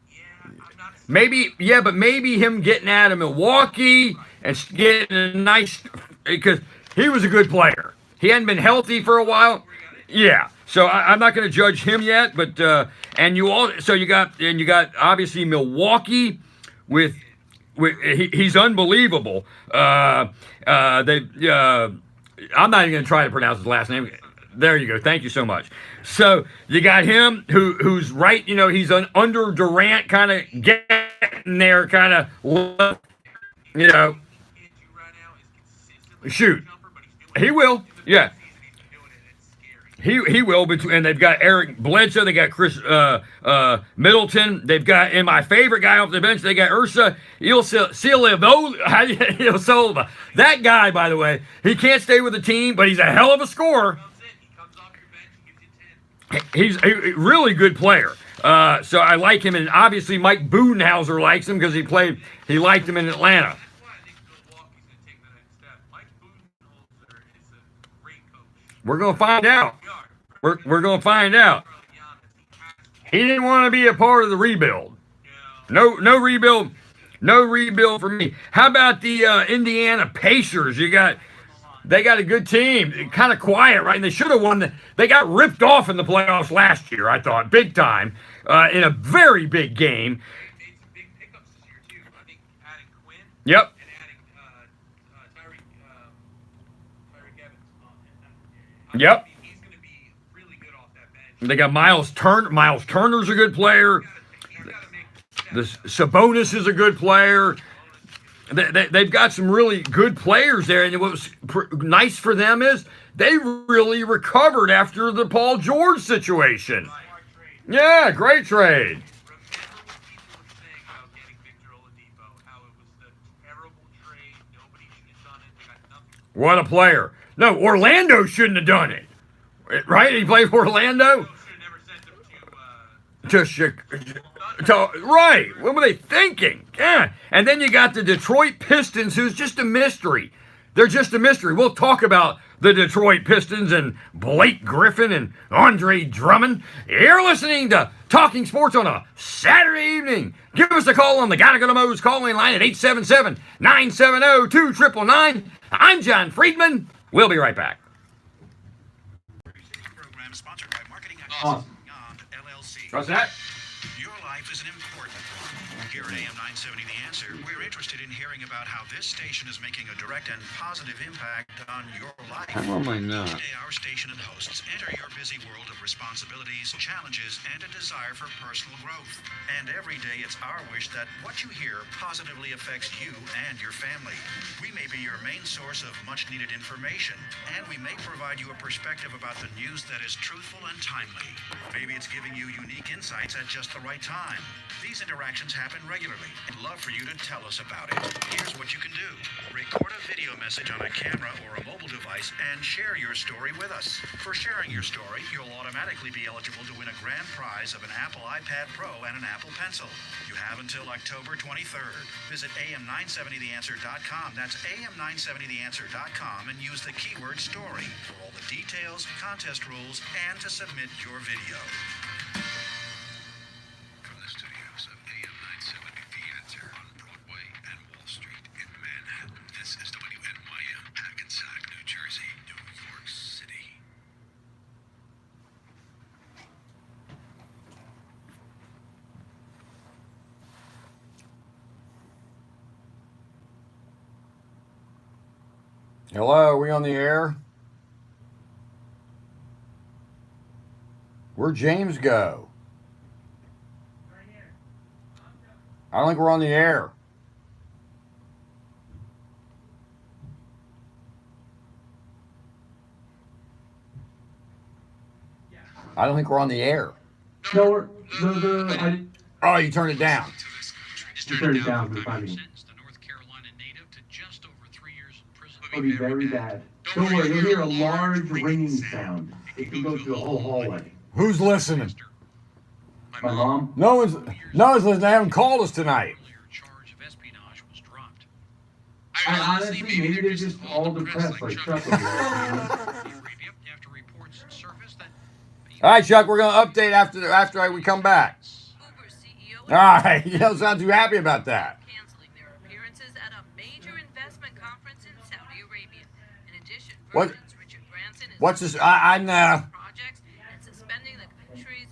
Yeah, I'm not. But maybe him getting out of Milwaukee and getting a nice, because he was a good player. He hadn't been healthy for a while. Yeah, so I'm not going to judge him yet, but you got obviously Milwaukee with he's unbelievable. I'm not even going to try to pronounce his last name. There you go. Thank you so much. So you got him who's right. He's under Durant, kind of getting there, kind of. Shoot, he will. Yeah, he will. And they've got Eric Bledsoe. They got Chris Middleton. They've got, and my favorite guy off the bench, they got Ursa Ilyasova. That guy, by the way, he can't stay with the team, but he's a hell of a scorer. He's a really good player. So I like him, and obviously Mike Budenhauser likes him because he liked him in Atlanta. That's why I think Milwaukee's going to take the next step. Mike Budenholzer is a great coach. We're gonna find out. We're gonna find out. He didn't want to be a part of the rebuild. No rebuild. No rebuild for me. How about the Indiana Pacers? They got a good team. Kind of quiet, right? And they should have won. They got ripped off in the playoffs last year, I thought, big time, in a very big game. They made some big pickups this year, too. I think adding Quinn Yep. and adding Tyreek Evans. Yep. He's going to be really good off that bench. They got Miles Turner. Miles Turner's a good player. He's got to make The Sabonis is a good player. They've got some really good players there, and what was nice for them is they really recovered after the Paul George situation. Yeah, great trade. Remember what people were saying about getting Victor Oladipo, how it was the terrible trade, nobody should have done it, they got nothing. What a player. No, Orlando shouldn't have done it. Right? He played for Orlando? Should have never sent him Right. What were they thinking? Yeah. And then you got the Detroit Pistons, who's just a mystery. They're just a mystery. We'll talk about the Detroit Pistons and Blake Griffin and Andre Drummond. You're listening to Talking Sports on a Saturday evening. Give us a call on the Gotta Go to Mo's call-in line at 877-970-2999. I'm John Friedman. We'll be right back. Program sponsored by Marketing Awesome. Beyond LLC. What's that? Your life is an important one. Here at AM 970 The Answer, we're interested in hearing about how this station is making a direct and positive impact on your life. How am I not? Each day, our station and hosts enter your busy world of responsibilities, challenges, and a desire for personal growth. And every day, it's our wish that what you hear positively affects you and your family. We may be your main source of much-needed information, and we may provide you a perspective about the news that is truthful and timely. Maybe it's giving you unique insights at just the right time. These interactions happen regularly. I'd love for you to tell us about it. Here's what you can do. Record a video message on a camera or a mobile device and share your story with us. For sharing your story, you'll automatically be eligible to win a grand prize of an Apple iPad Pro and an Apple Pencil. You have until October 23rd. Visit am970theanswer.com. That's am970theanswer.com and use the keyword story for all the details, contest rules, and to submit your video. From the studios of AM 970 The Answer on Broadway and Wall Street in Manhattan, this is WNYM, Hackensack, New Jersey, New York City. Hello, are we on the air? Where'd James go? I don't think we're on the air. I don't think we're on the air. No, I Oh, you turned it down. turned it down for the time being. Sentenced the North Carolina native to just over 3 years in prison. It'll be very bad. Don't worry, you'll hear a large ringing sound. It can go through the whole hallway. Who's listening? My mom? No one's listening. They haven't called us tonight. Earlier charge of espionage was dropped. I honestly, maybe they're just all depressed like Chuck over here. Arabia after reports surfaced that All right, Chuck, we're gonna update after we come back. Uber CEO All right, you don't sound too happy about that. canceling their appearances at a major investment conference in Saudi Arabia. In addition, What- Virgin's Richard Branson is What's this? I projects and suspending the country's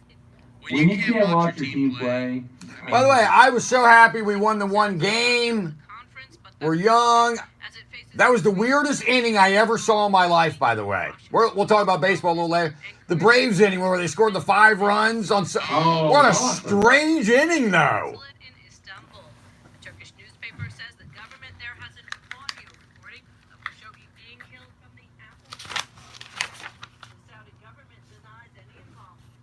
When you can't watch your team play, By the way, I was so happy we won the one game. conference, but We're young. as it faces That was the weirdest inning I ever saw in my life, by the way. We'll talk about baseball a little later. The Braves inning where they scored the 5 runs on. Oh, What a awesome. strange inning, though. consulate in Istanbul. A Turkish newspaper says the government there has an audio recording of Khashoggi being killed from the Apple. The Saudi government denies any involvement.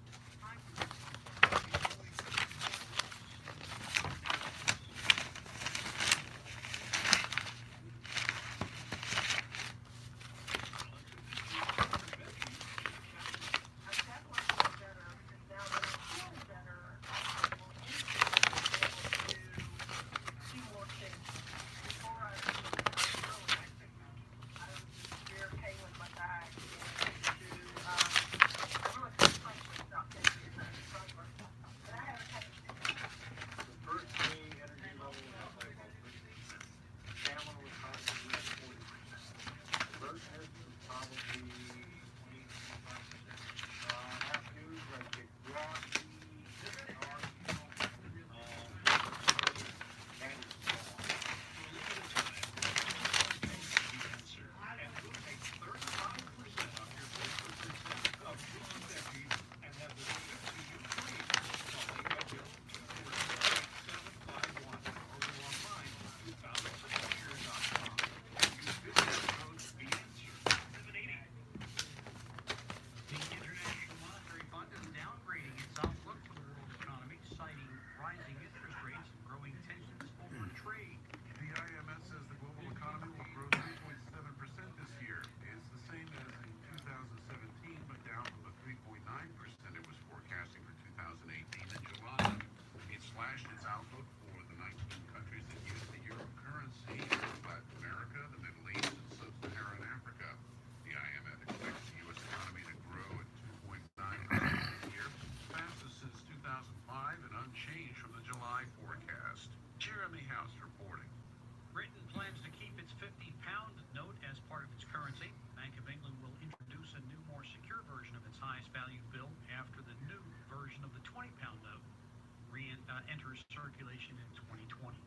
enters circulation in 2020.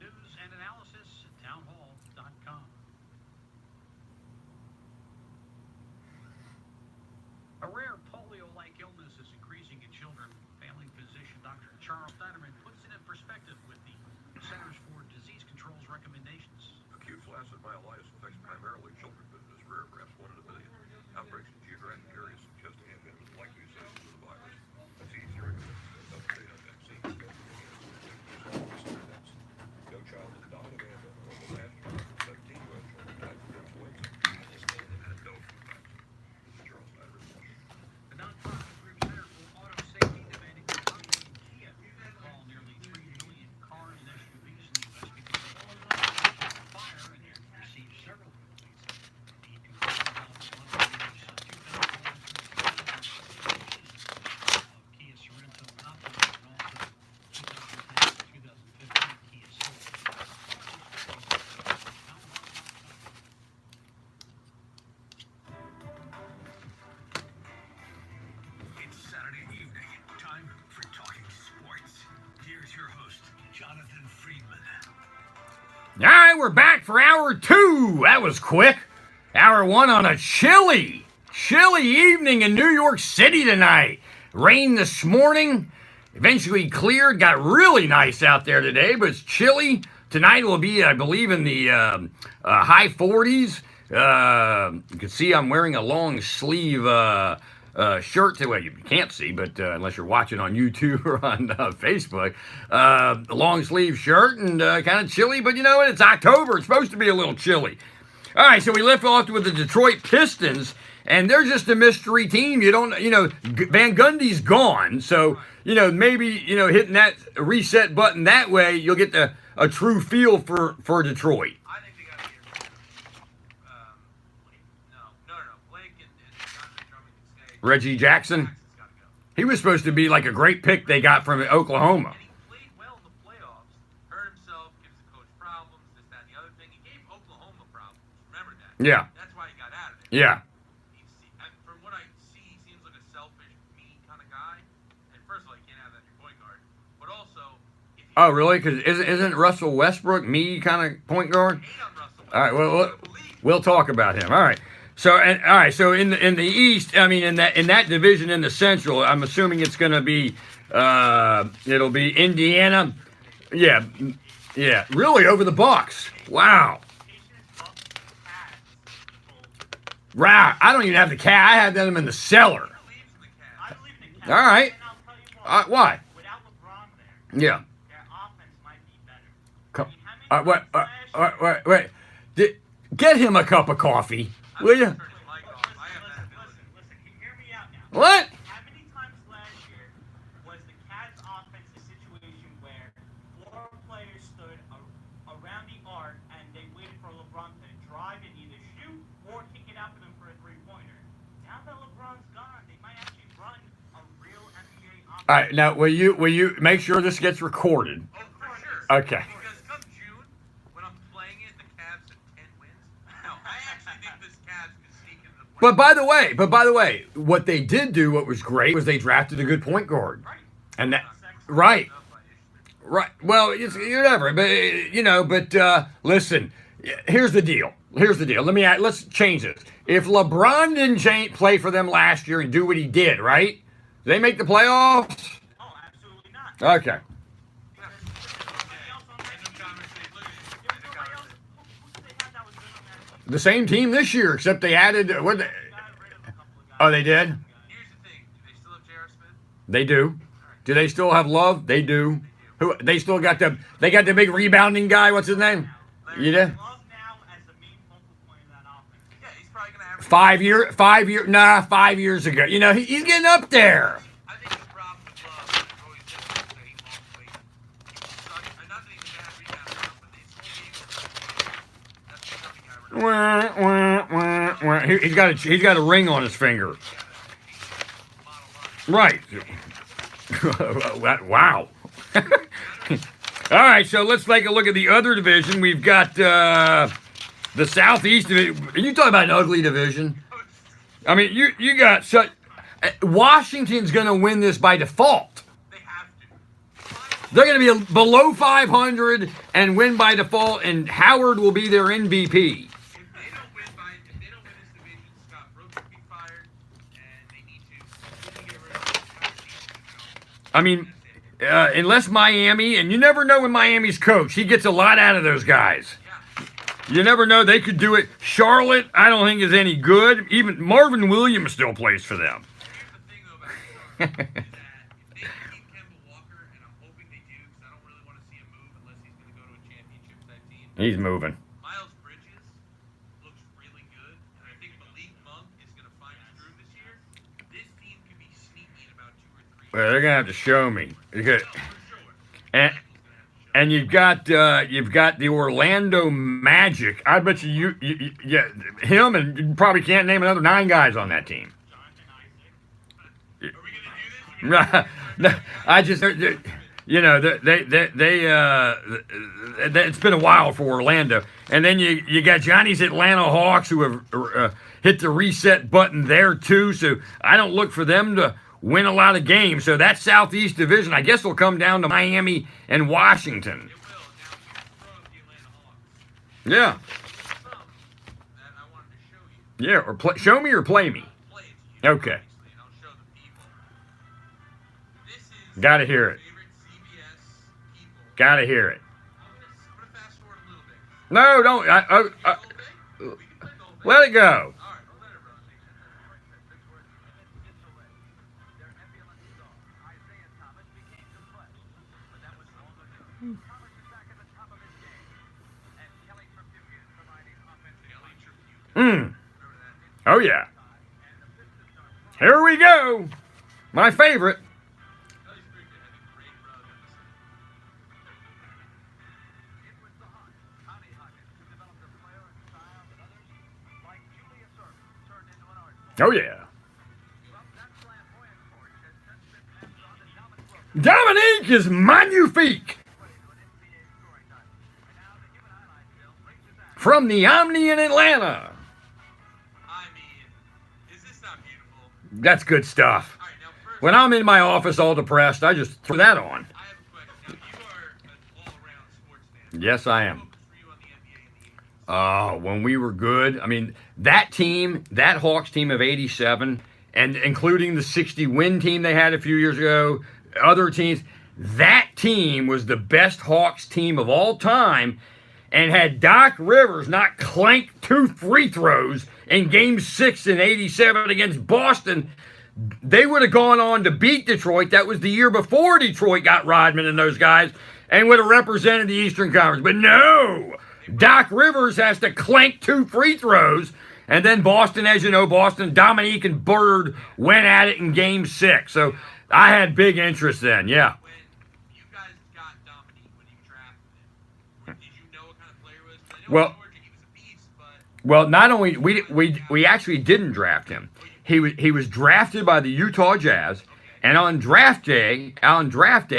News and analysis at townhall.com. A rare polio-like illness is increasing in children. Family physician Dr. Charles Snyderman puts it in perspective with the Centers for Disease Control's recommendations. Acute flaccid myelitis affects primarily children, but is rare, perhaps 1 in a million. Outbreaks in geographic areas suggest a hand is likely associated with the virus. The CDC recommends up-to-date vaccine No child has died of AFM over the last year. 17 U.S. children died from influenza. Almost all of them had no flu vaccine. This is Charles Snyderman. The nonprofit group Center for Auto Safety demanding that Hyundai and Kia recall nearly 3 million cars and SUVs in the U.S. because of fire and have received several complaints. The Kia Sorento and Optima and also 2010 to 2015 Kia Soul. It's Saturday evening. Time for Talking Sports. Here's your host, Jonathan Friedman. All right, we're back for hour 2. That was quick. Hour 1 on a chilly evening in New York City tonight. Rain this morning, eventually cleared. Got really nice out there today, but it's chilly. Tonight will be, I believe, in the high 40s. You can see I'm wearing a long sleeve shirt. Well, you can't see, but unless you're watching on YouTube or on Facebook, a long sleeve shirt and kind of chilly. But you know what? It's October. It's supposed to be a little chilly. All right, so we left off with the Detroit Pistons, and they're just a mystery team. You don't, Van Gundy's gone, so maybe hitting that reset button that way, you'll get a true feel for Detroit. I think they got to get no. Blake and Jonathan Drummond can stay. Reggie Jackson, Jackson's got to go. he was supposed to be like a great pick they got from Oklahoma. And he played well in the playoffs. Hurt himself, gives the coach problems, this, that, and the other thing. He gave Oklahoma problems. Remember that? Yeah. That's why he got out of there. Yeah. And from what I see, he seems like a selfish, mean kind of guy. And first of all, you can't have that in your point guard. But also, if you Oh, really? Because isn't Russell Westbrook me kind of point guard? hate on Russell, All right. Well, we'll talk about him. All right. So So in the East, I mean, in that division in the Central, I'm assuming it's going to be it'll be Indiana. Yeah. Really over the Bucks. Wow. Wow. I don't even have the cat. I have them in the cellar. believes in the Cavs. I believe in the Cavs. All right. And I'll tell you why. Why? Without LeBron there, Yeah. their offense might be better. Co- I mean, how many times last year- Wait. Get him a cup of coffee, will you? Turn his mic off. I have that ability. Listen, hear me out now. What? How many times last year was the Cavs offense a situation where 4 players stood around the arc and they waited for LeBron to drive and either shoot or kick it out for them for a 3-pointer? Now that LeBron's gone, they might actually run a real NBA offense. All right. Now, will you make sure this gets recorded? Oh, for sure. Okay. Because come June, when I'm playing it, the Cavs have 10 wins. No, I actually think this Cavs can sneak into the playoffs. But by the way, what they did do, what was great, was they drafted a good point guard, Right. and that right. Well, it's whatever, but listen. Here's the deal. Let's change this. If LeBron didn't play for them last year and do what he did, right? Did they make the playoffs? Oh, absolutely not. Okay. The same team this year, except they added what? Oh, they did. Here's the thing. Do they still have J.R. Smith? They do. Do they still have Love? They do. Who? They still got the big rebounding guy. What's his name? You did. Love now as the main focal point of that offense. Yeah, he's probably going to average. 5 year. Nah, 5 years ago. He's getting up there. I think the problem with Love is always this, is that he lost weight. Not that he's a bad rebounder, but his whole game is that's the something I remember. He's got a ring on his finger. Right. Wow. All right, so let's take a look at the other division. We've got the Southeast division. You talking about an ugly division? I mean, you got such. Washington's going to win this by default. They have to. They're going to be below 500 and win by default, and Howard will be their MVP. If they don't win this division, Scott Brooks will be fired, and they need to get rid of the I mean, unless Miami, and you never know when Miami's coach, he gets a lot out of those guys. You never know, they could do it. Charlotte, I don't think is any good. Even Marvin Williams still plays for them. Here's the thing, though, about Charlotte, is that if they can keep Kemba Walker, and I'm hoping they do, because I don't really want to see him move unless he's going to go to a championship-type team. He's moving. Miles Bridges looks really good, and I think Malik Monk is going to find his groove this year. This team can be sneaky in about 2 or 3 Well, they're going to have to show me. Because, For sure. and, and you've got the Orlando Magic. I bet you him, and you probably can't name another 9 guys on that team. Are we going to do this? No, I just, it's been a while for Orlando, and then you got Johnny's Atlanta Hawks who have hit the reset button there too. So I don't look for them to win a lot of games. So that Southeast Division, I guess, will come down to Miami and Washington. It will. Now, here's the Atlanta Hawks. Yeah, Some that I wanted to show you. yeah. Or show me or play me. Play it to you. Okay, Obviously, and I'll show the people. This is gotta hear it. favorite CBS people. Gotta hear it. I'm gonna fast forward a little bit. No, don't. The whole thing? We can play the whole thing. Let it go. All right, don't let it run. Oh yeah. Here we go. My favorite. Oh yeah. Dominique is magnifique. From the Omni in Atlanta. I mean, is this not beautiful? That's good stuff. All right, now first, When I'm in my office all depressed, I just throw that on. I have a question. Now, you are an all-around sports fan. Yes, I am. What focus for you on the NBA in the 80s? When we were good, I mean, that team, that Hawks team of 87, and including the 60 win team they had a few years ago, other teams, that team was the best Hawks team of all time and had Doc Rivers not clank 2 free throws in Game 6 in 87 against Boston, they would have gone on to beat Detroit. That was the year before Detroit got Rodman and those guys and would have represented the Eastern Conference. But no! Doc Rivers has to clank 2 free throws, and then Boston, as you know, Dominique and Bird went at it in Game 6. So I had big interest then, yeah. When you guys got Dominique when you drafted him, did you know what kind of player he was? 'Cause I know Well- in Georgia he was a beast, but Well, not only we actually didn't draft him. He was drafted by the Utah Jazz, and on draft day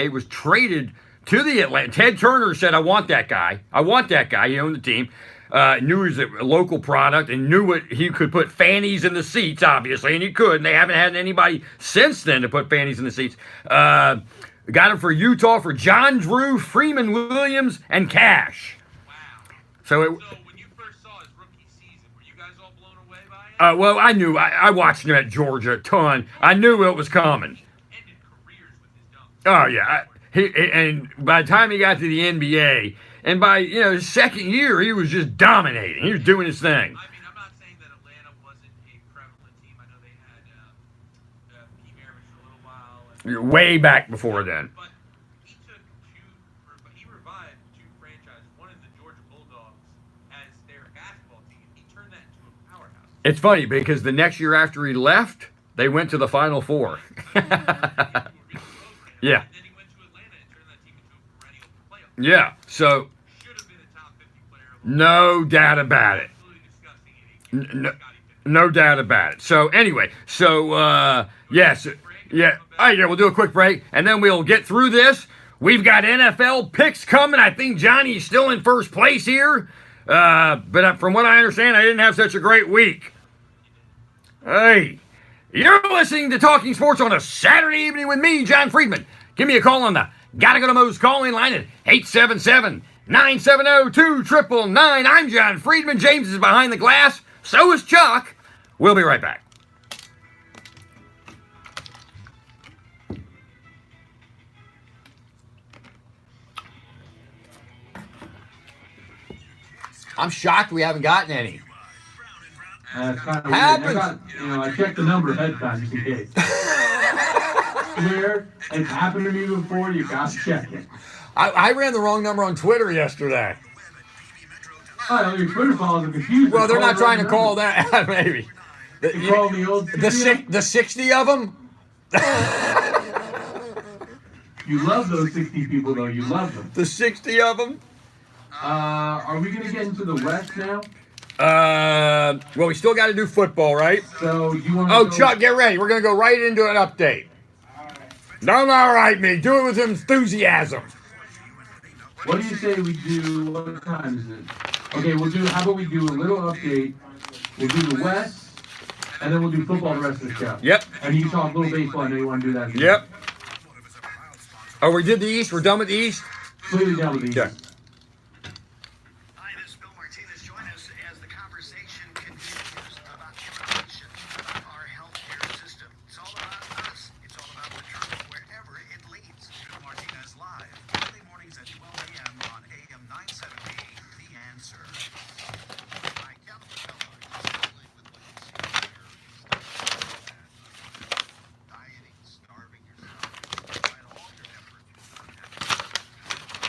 was traded to the Atlanta. Ted Turner said, "I want that guy. I want that guy." He owned the team, knew he was a local product, and knew what he could put fannies in the seats, obviously, and he could. And they haven't had anybody since then to put fannies in the seats. Got him for Utah for John Drew, Freeman Williams, and Cash. wow. So So when you first saw his rookie season, were you guys all blown away by it? well, I knew. I watched him at Georgia a ton. I knew it was coming. Ended careers with his dunks. Oh yeah, and by the time he got to the NBA, and by his second year, he was just dominating. He was doing his thing. I mean, I'm not saying that Atlanta wasn't a prevalent team. I know they had Pete Maravich for a little while. And, Way back before then. but he took he revived 2 franchises. One is the Georgia Bulldogs as their basketball team. He turned that into a powerhouse. It's funny because the next year after he left, they went to the Final Four. Yeah. And then he went to Atlanta and turned that team into a perennial playoff. Yeah. So Should have been a top 50 player. no doubt about it. Absolutely disgusting. No, no doubt about it. So anyway, yes, yeah. All right, yeah, we'll do a quick break, and then we'll get through this. We've got NFL picks coming. I think Johnny's still in first place here, but from what I understand, I didn't have such a great week. Hey, you're listening to Talking Sports on a Saturday evening with me, John Friedman. Give me a call on the Gotta go to Mo's calling line at 877-970-2999. I'm John Friedman. James is behind the glass. So is Chuck. We'll be right back. I'm shocked we haven't gotten any. It's kind of weird. Happens. I checked the number ahead of time just in case. Swear, it's happened to me before. You got to check it. I ran the wrong number on Twitter yesterday. Oh, your Twitter followers are confused. Well, they're not trying to call that. Maybe. They call the old. The 60 of them? You love those 60 people, though. You love them. The 60 of them? Are we going to get into the West now? Well, we still got to do football, right? So, you want to Oh, Chuck, get ready. We're going to go right into an update. Don't all right me. Do it with enthusiasm. What do you say we do? What time is it? Okay, how about we do a little update? We'll do the West, and then we'll do football the rest of the show. Yep. And you can talk a little baseball. I know you want to do that. Yep. Oh, we did the East? We're done with the East? Completely done with the East. Okay. Hi, this is Bill Martinez. Join us as the conversation continues about innovation, about our healthcare system. It's all about us. It's all about the truth wherever it leads. Bill Martinez live, Monday mornings at 12 a.m. on AM 970. The Answer. My capital dealing with what you see here is dieting, starving yourself, despite all your efforts, you're not happy. Doctor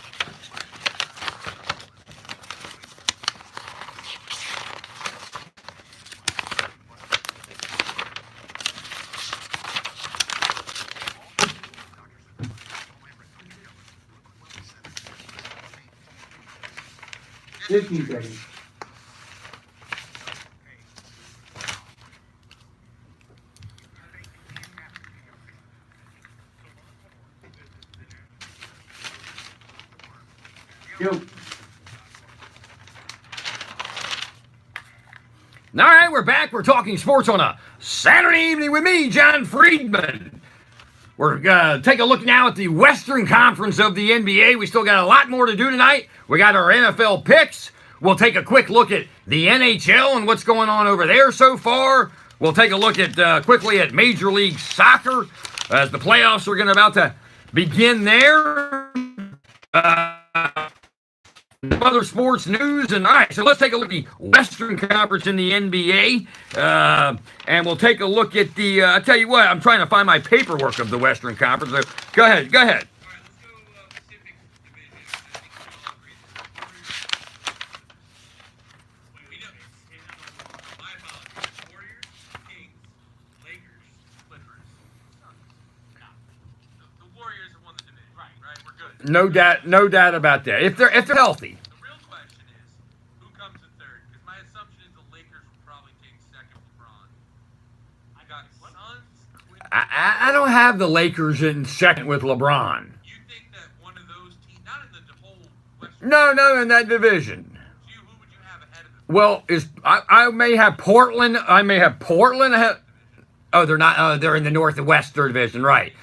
15 seconds. Yo. All right, we're back. We're talking sports on a Saturday evening with me, John Friedman. We're going to take a look now at the Western Conference of the NBA. We still got a lot more to do tonight. We got our NFL picks. We'll take a quick look at the NHL and what's going on over there so far. We'll take a look at quickly at Major League Soccer as the playoffs are about to begin there. Other sports news, and all right, so let's take a look at the Western Conference in the NBA, and we'll take a look at the, I'll tell you what, I'm trying to find my paperwork of the Western Conference. So go ahead. All right, let's go Pacific Division. I think we all agree that we know. My apologies. Warriors, Kings, Lakers, Clippers, Suns. No. The Warriors have won the division. Right, we're good. No doubt about that. If they're healthy. The real question is, who comes in third? Because my assumption is the Lakers will probably take second LeBron. I got Suns, Clippers. I don't have the Lakers in second with LeBron. You think that one of those teams, not in the whole Western, No, in that division. who would you have ahead of them? Well, I may have Portland. I may have Portland ahead. Oh, they're not. Oh, they're in the Northwest division, right? Kings,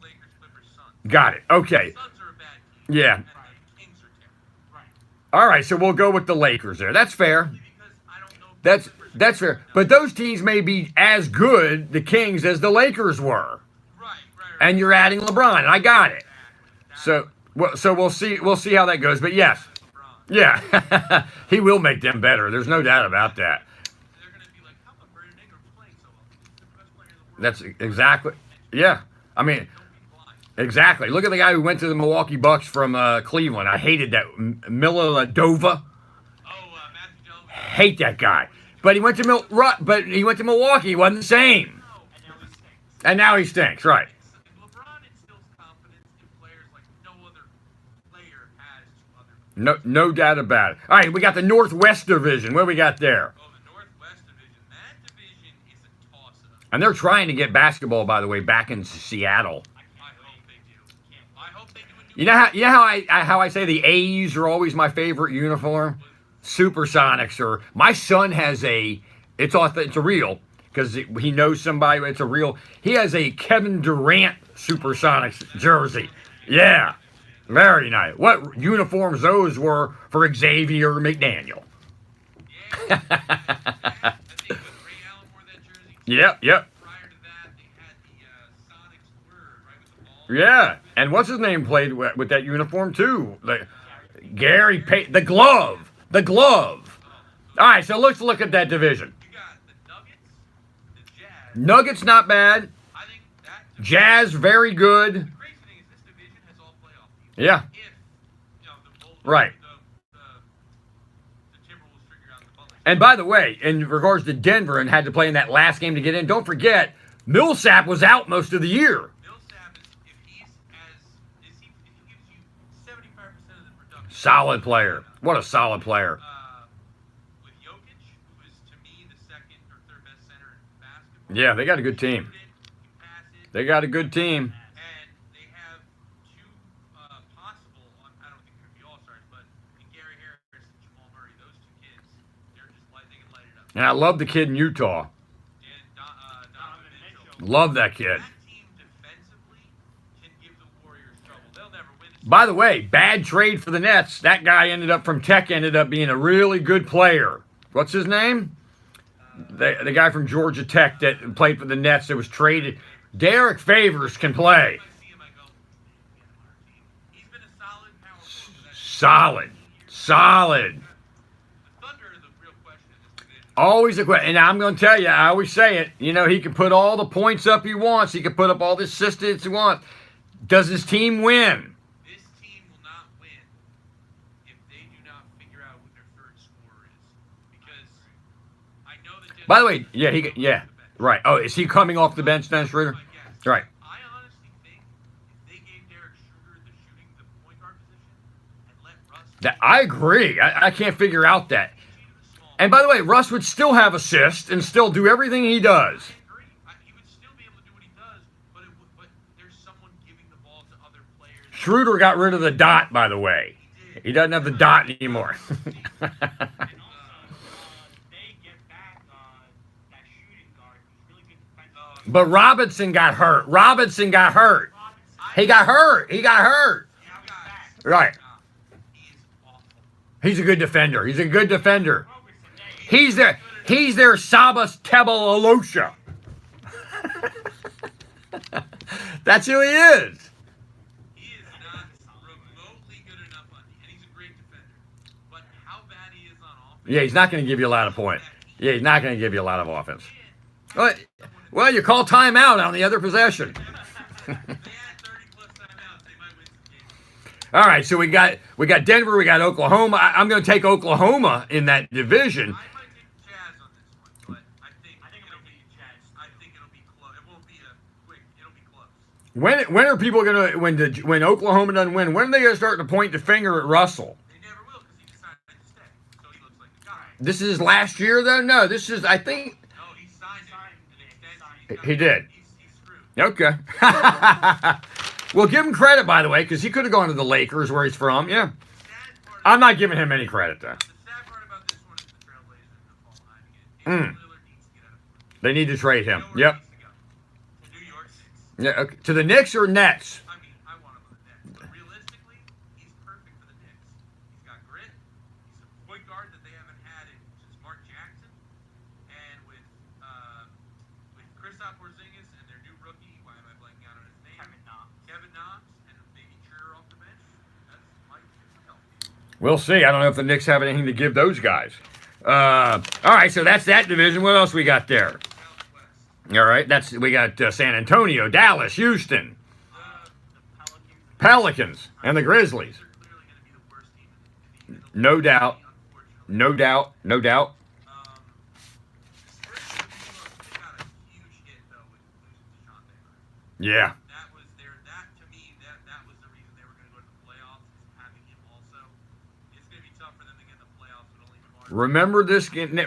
Lakers, Clippers, Suns. Got it. Okay. Suns are a bad team. Yeah. And the Kings are terrible. Right. All right. So we'll go with the Lakers there. That's fair. Because I don't know if the Clippers That's fair. But those teams may be as good, the Kings, as the Lakers were. Right. And you're adding LeBron, and I got it. So we'll see how that goes. But yes, LeBron. yeah, he will make them better. There's no doubt about that. They're going to be like, how come Brandon Ingram's playing so well? He's the best player in the world. That's exactly. Yeah, I mean, Don't be blind. exactly. Look at the guy who went to the Milwaukee Bucks from Cleveland. I hated that Miladova. Oh, Matthew Dellavedova. Hate that guy. But he went to Milwaukee. He wasn't the same. And now he stinks. Right. LeBron instills confidence in players like no other player has to other. No doubt about it. All right, we got the Northwest Division. What do we got there? Oh, the Northwest Division. That division is a toss-up. And they're trying to get basketball, by the way, back in Seattle. I hope they do. I hope they do. You know how I say the A's are always my favorite uniform? Supersonics or my son has it's a real because he knows somebody. It's a real. He has a Kevin Durant Supersonics jersey. Yeah, Very nice. What uniforms those were for Xavier McDaniel. Yeah. I think Ray Allen wore that jersey. Yep. Prior to that, they had the Sonics word, right, with the ball. Yeah. And what's his name played with that uniform too? Gary Payton. The glove. All right, so let's look at that division. You got the Nuggets, the Jazz. Nuggets not bad. I think that Jazz very good. The crazy thing is this division has all playoff teams. Yeah. If the Bulls, Right. the Timberwolves figure out the Bullets. And by the way, in regards to Denver and had to play in that last game to get in, don't forget Millsap was out most of the year. Millsap is if he gives you 75% of the production. Solid player. What a solid player. With Jokic, who is to me the second or third best center in basketball. Yeah, they got a good team. They got a good team. And they have two possible, I don't think they're going to be all-stars, but in Gary Harris and Jamal Murray, those two kids, they're just they can light it up. And I love the kid in Utah. And Donovan Mitchell. Love that kid. That team defensively can give the Warriors trouble. They'll never win. By the way, bad trade for the Nets. That guy ended up being a really good player. What's his name? The guy from Georgia Tech that played for the Nets that was traded. Derek Favors can play. He's been a solid power forward for that team. Solid. The Thunder are the real question in this division. Always a question. And I'm going to tell you, I always say it. He can put all the points up he wants. He can put up all the assists he wants. Does his team win? This team will not win if they do not figure out who their third scorer is. Because I know that. By the way, yeah. Right. Oh, is he coming off the bench then, Schroeder? Right. I honestly think if they gave Derek Schroeder the shooting the point guard position and let Russ. I agree. I can't figure out that. And by the way, Russ would still have assists and still do everything he does. I agree. He would still be able to do what he does, but there's someone giving the ball to other players. Schroeder got rid of the dot, by the way. He doesn't have the dot anymore. And also, they get back that shooting guard who's really good defensively. But Robinson got hurt. He got hurt. Right. He's awful. He's a good defender. He's their Sabas Tebel Alosha. That's who he is. He is not remotely good enough and he's a great defender. But how bad he is on offense. Yeah, he's not going to give you a lot of points. Yeah, he's not going to give you a lot of offense. Well, you call timeout on the other possession. If they had 30 plus timeouts, they might win some games. All right, so we got Denver, we got Oklahoma. I'm going to take Oklahoma in that division. I might take the Jazz on this one, but I think it'll be Jazz. I think it'll be close. It won't be it'll be close. When are people going to when Oklahoma doesn't win? When are they going to start to point the finger at Russell? They never will because he decided to stay. So he looks like the guy. This is last year though. No, this is I think No, he signed it. he did. He's screwed. Okay. Well, give him credit by the way, because he could have gone to the Lakers where he's from. Yeah, Sad part I'm not giving him any credit though. The sad part about this one is the Trailblazers are falling behind again. Lillard needs to get out of Portland. They need to trade him. Know where Yep. he needs to go. To New York Knicks. Yeah. Okay. To the Knicks or Nets? I mean, I want him on the Nets, but realistically, he's perfect for the Knicks. He's got grit. He's a point guard that they haven't had since Mark Jackson, and with Kristaps Porzingis and their new rookie, why am I blanking out on his name? Kevin Knox, and maybe Schroeder off the bench. That might help. We'll see. I don't know if the Knicks have anything to give those guys. All right. So that's that division. What else we got there? Southwest. All right. We got San Antonio, Dallas, Houston, The Pelicans, and the Grizzlies. They're clearly going to be the worst team in the No doubt. unfortunately. No doubt. The Spurs of New York, they got a huge hit though with losing DeJounte Murray. Yeah. That to me, that was the reason they were going to go to the playoffs, is having him also. It's going to be tough for them to get in the playoffs with only DeMar.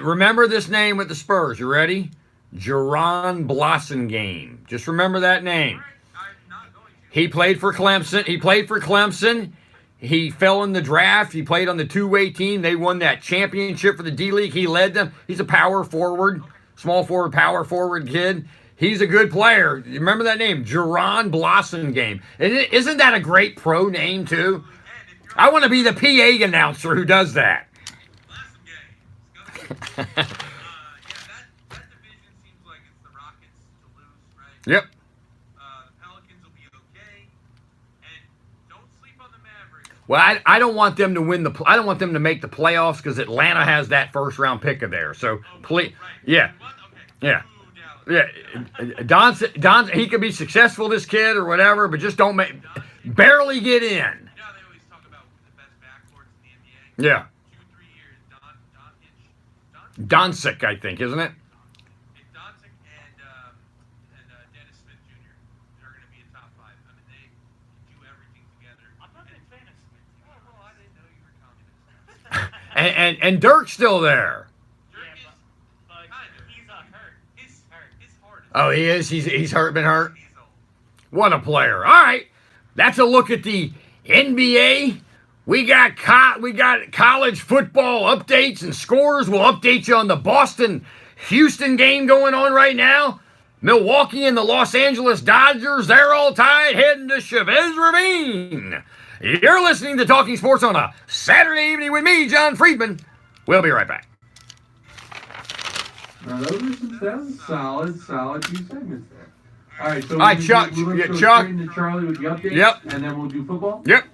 Remember this name with the Spurs. You ready? Jaron Blossengame. Just remember that name. I'm not going to. He played for Clemson. He fell in the draft. He played on the two-way team. They won that championship for the D-League. He led them. He's a power forward, small forward, power forward kid. He's a good player. You remember that name? Jerron Blossom Game. And isn't that a great pro name, too? I want to be the PA announcer who does that. Blossom Gang. Let's go. Yeah, that division seems like it's the Rockets to lose, right? Yep. The Pelicans will be okay. And don't sleep on the Mavericks. Well, I don't want them to win the. I don't want them to make the playoffs because Atlanta has that first round pick of theirs. So please, yeah, yeah, yeah. Don, he could be successful, this kid or whatever, but just don't barely get in. You know how they always talk about the best backcourts in the NBA? Yeah, 2-3 years, Doncic, I think, isn't it? Doncic and Dennis Smith Jr. They're going to be a top 5. I mean, they do everything together. I'm not a big fan of Smith. Oh, well, I didn't know you were communist. And Dirk's still there. Dirk Yeah, is but kind of. he's hurt. His heart is. Oh, he is. He's hurt. Been hurt. He's old. What a player. All right. That's a look at the NBA. We got college football updates and scores. We'll update you on the Boston-Houston game going on right now. Milwaukee and the Los Angeles Dodgers, they're all tied heading to Chavez Ravine. You're listening to Talking Sports on a Saturday evening with me, John Friedman. We'll be right back. Now, that was solid few segments there. All right, so All right, Chuck. we'll Yeah, go Chuck. straight into Charlie with the updates. Yep. And then we'll do football. Yep. Yeah.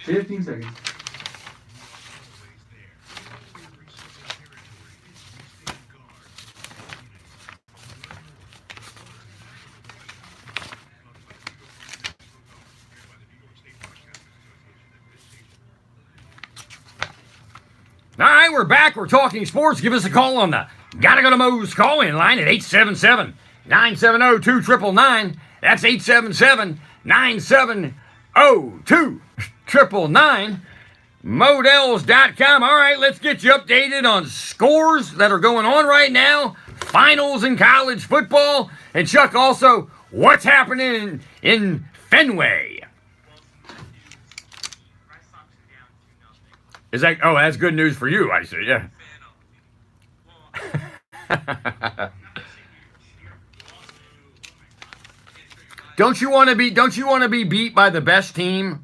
15 seconds. All right, we're back. We're talking sports. Give us a call on the Gotta Go to Moe's call-in line at 877-970-2999. That's 877-970-2999. Models.com. All right, let's get you updated on scores that are going on right now, finals in college football, and Chuck, also, what's happening in Fenway. Is that, oh, that's good news for you, I see, yeah. Don't you want to be beat by the best team?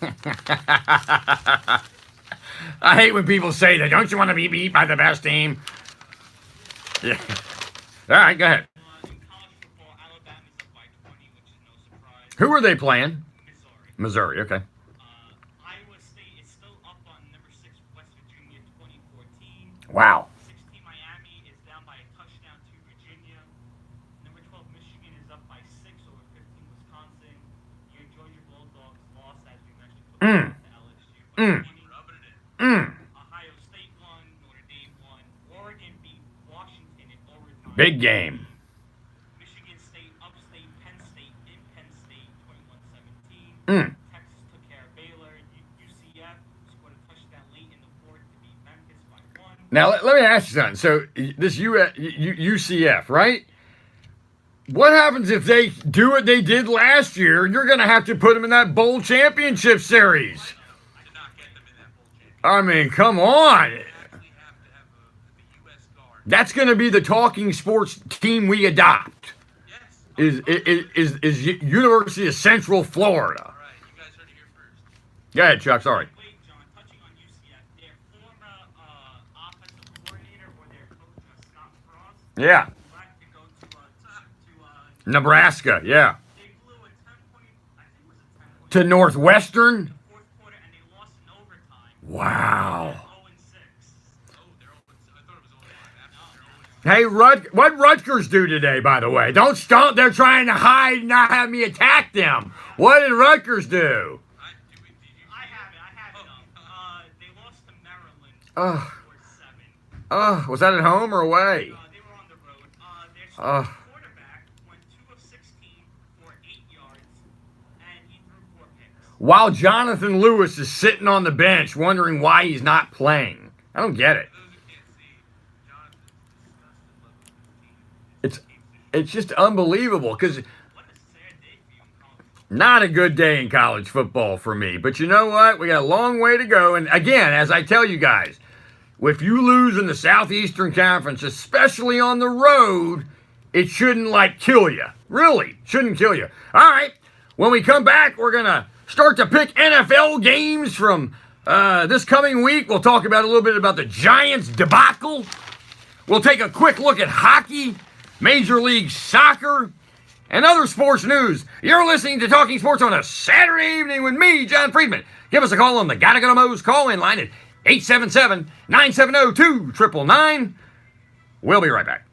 I hate when people say that. Don't you want to be beat by the best team? Yeah. All right, go ahead. In college football, Alabama's up by 20, which is no surprise. Who are they playing? Missouri. Missouri, okay. Iowa State is still up on number 6 West Virginia, 2014. Wow. 16 Miami is down by a touchdown to Virginia. Number 12 Michigan is up by 6 over 15 Wisconsin. Your Georgia Bulldogs lost, as we mentioned, to LSU. Rubbing it in. Ohio State won, Notre Dame won. Oregon beat Washington in overtime. Big game. Michigan State, Upstate, Penn State, in Penn State, 21-17. Texas took care of Baylor. UCF scored a touchdown late in the fourth to beat Memphis by 1. Now, let me ask you something. So, this UCF, right? What happens if they do what they did last year? You're going to have to put them in that bowl championship series. Did not get them in that bowl game. I mean, come on. They actually have to have the U.S. guard. That's going to be the talking sports team we adopt. Yes. Is University of Central Florida. All right, you guys heard it here first. Go ahead, Chuck. Sorry. Wait, John, touching on UCF, their former offensive coordinator or their coach, Scott Frost, Yeah. left to go to Nebraska. Yeah. they blew a 10-point, I think it was a 10-point To Northwestern. fourth quarter, and they lost in overtime. Wow. 0-6. Oh, they're 0. I thought it was 0-5. Hey, what Rutgers do today, by the way? Don't stomp. They're trying to hide and not have me attack them. What did Rutgers do? I have it. They lost to Maryland Ugh. 4-7. Was that at home or away? They were on the road. Their starting quarterback went 2 of 16 for 8 yards, and he threw 4 picks. While Jonathan Lewis is sitting on the bench wondering why he's not playing. I don't get it. Those who can't see, Jonathan's disgusted looking at the team. It's just unbelievable because What a sad day for you in college. not a good day in college football for me. But you know what? We got a long way to go. And again, as I tell you guys, if you lose in the Southeastern Conference, especially on the road, it shouldn't kill you. Really, shouldn't kill you. All right. When we come back, we're going to start to pick NFL games from this coming week. We'll talk about a little bit about the Giants debacle. We'll take a quick look at hockey, Major League Soccer, and other sports news. You're listening to Talking Sports on a Saturday evening with me, John Friedman. Give us a call on the Gotta Go to Moe's call-in line at 877-970-2999. We'll be right back.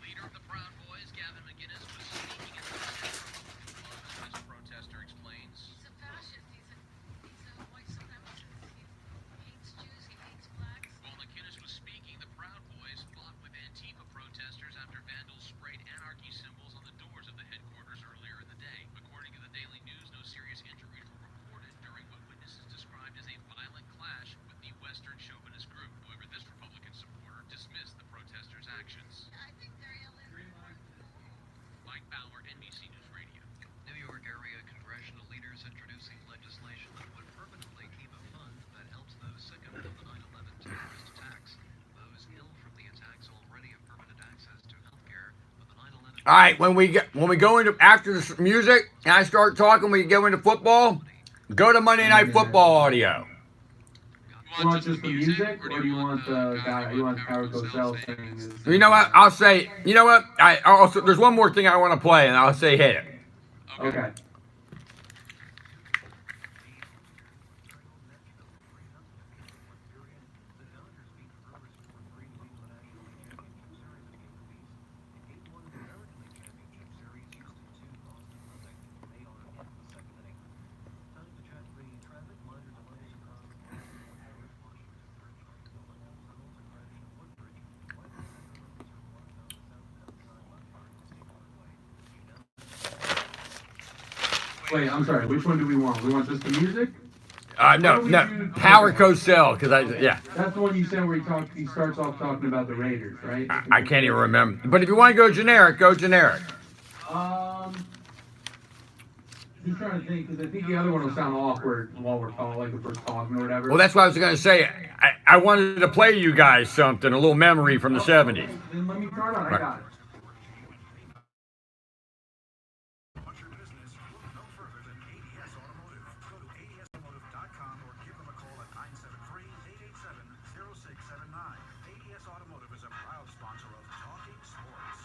Leader of the Proud Boys, Gavin McGinnis, was speaking at the as this protester explains. He's a fascist. He's a white supremacist. He hates Jews. He hates blacks. While McGinnis was speaking, the Proud Boys fought with Antifa protesters after vandals sprayed anarchy symbols on the doors of the headquarters earlier in the day. According to the Daily News, no serious injuries were reported during what witnesses described as a violent clash with the Western chauvinist group. However, this Republican supporter dismissed the protesters' actions. I think they're illegal. Mike Bauer, NBC News Radio. New York area congressional leaders introducing legislation that would permanently keep a fund that helps those sickened from the 9/11 terrorist attacks. Those ill from the attacks already have permanent access to health care, but the 9/11... All right, when we go into after this music and I start talking, we go into football. Go to Monday Night Football audio. You want just the music, or do you want the guy? You want Howard Cosell saying this? You know what? I'll say. You know what? I also there's one more thing I want to play, and I'll say hit it. Okay. Wait, I'm sorry. Which one do we want? We want just the music? No, Howard Cosell, because yeah. That's the one you said where he starts off talking about the Raiders, right? I can't even remember. But if you want to go generic, go generic. Just trying to think, because I think the other one will sound awkward while we're talking, like if we're talking or whatever. Well, that's what I was going to say. I wanted to play you guys something, a little memory from the 70s. Then let me turn it on. I got it. Want your business look no further than ADS Automotive. Go to adsautomotive.com or give them a call at 973-887-0679. ADS Automotive is a proud sponsor of Talking Sports.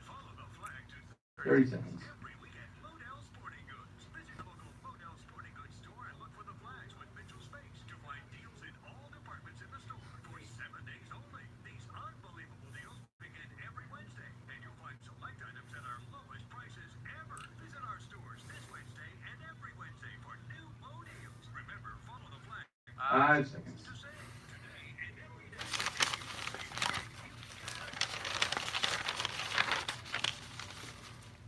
Follow the flag to 30 seconds. every weekend. Modell Sporting Goods. Visit the local Modell Sporting Goods store and look for the flags with Mitchell Space to find deals in all departments in the store for 7 days only. These unbelievable deals begin every Wednesday, and you'll find select items at our lowest prices ever. Visit our stores this Wednesday and every Wednesday for new low deals. Remember, follow the flag 5 seconds. to save today and every day.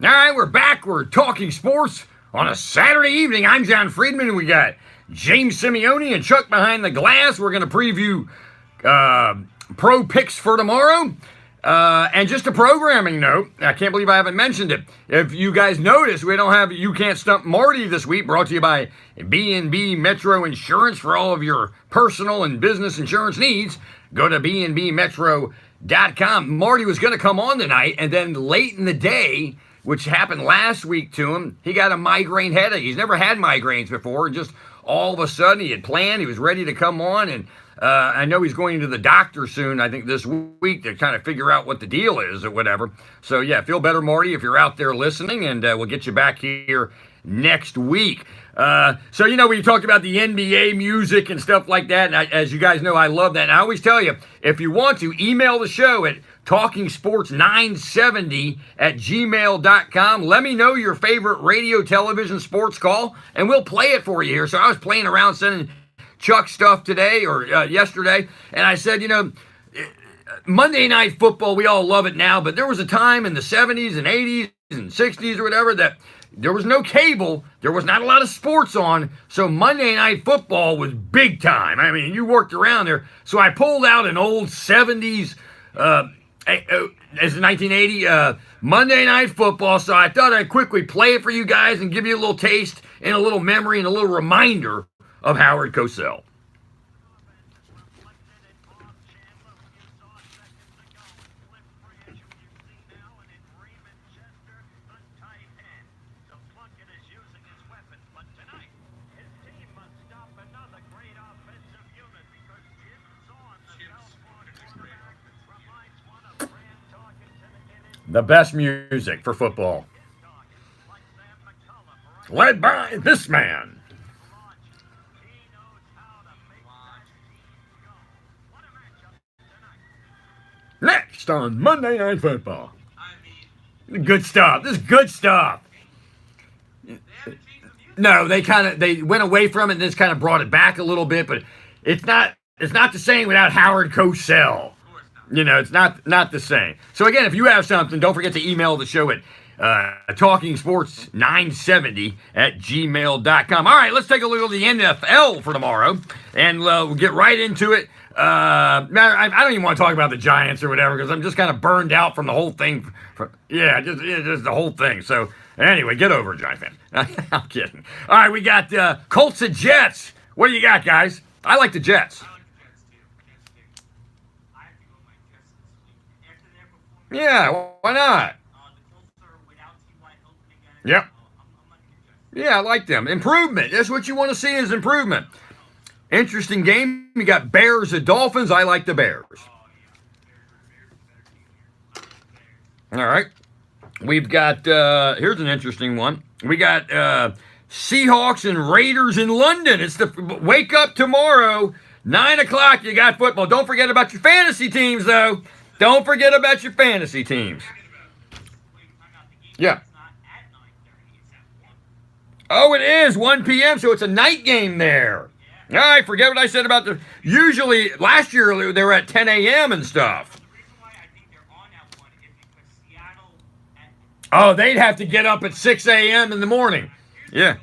All right, we're back. We're talking sports on a Saturday evening. I'm John Friedman. We got James Simeone and Chuck behind the glass. We're going to preview pro picks for tomorrow. And just a programming note, I can't believe I haven't mentioned it. If you guys notice, we don't have You Can't Stump Marty this week, brought to you by B&B Metro Insurance for all of your personal and business insurance needs. Go to bnbmetro.com. Marty was going to come on tonight, and then late in the day, which happened last week to him. He got a migraine headache. He's never had migraines before, and just all of a sudden he had planned. He was ready to come on, and I know he's going to the doctor soon, I think this week, to kind of figure out what the deal is or whatever. So, yeah, feel better, Marty, if you're out there listening, and we'll get you back here next week. So, when you talked about the NBA music and stuff like that, and as you guys know, I love that. And I always tell you, if you want to, email the show at talkingsports970@gmail.com. Let me know your favorite radio, television, sports call, and we'll play it for you here. So I was playing around sending Chuck stuff today or yesterday, and I said, Monday Night Football, we all love it now, but there was a time in the 70s and 80s and 60s or whatever that there was no cable, there was not a lot of sports on, so Monday Night Football was big time. I mean, you worked around there. So I pulled out an old 70s, as 1980, Monday Night Football, so I thought I'd quickly play it for you guys and give you a little taste and a little memory and a little reminder of Howard Cosell. The best music for football. Led by this man. Next on Monday Night Football. Good stuff. This is good stuff. No, they went away from it and just kind of brought it back a little bit, but it's not the same without Howard Cosell. It's not the same. So again, if you have something, don't forget to email the show at talkingsports970@gmail.com. All right, let's take a look at the NFL for tomorrow, and we'll get right into it. I don't even want to talk about the Giants or whatever because I'm just kind of burned out from the whole thing. Just the whole thing. So anyway, get over it, Giant fan. I'm kidding. All right, we got Colts and Jets. What do you got, guys? I like the Jets. Yeah, why not? Yep. Yeah, I like them. Improvement. That's what you want to see is improvement. Interesting game. You got Bears and Dolphins. I like the Bears. All right. We've got, here's an interesting one. We got Seahawks and Raiders in London. It's the wake up tomorrow, 9 o'clock. You got football. Don't forget about your fantasy teams, though. Don't forget about your fantasy teams. Yeah. Oh, it is 1 p.m., so it's a night game there. All right, forget what I said about usually, last year, they were at 10 a.m. and stuff. Oh, they'd have to get up at 6 a.m. in the morning. Yeah.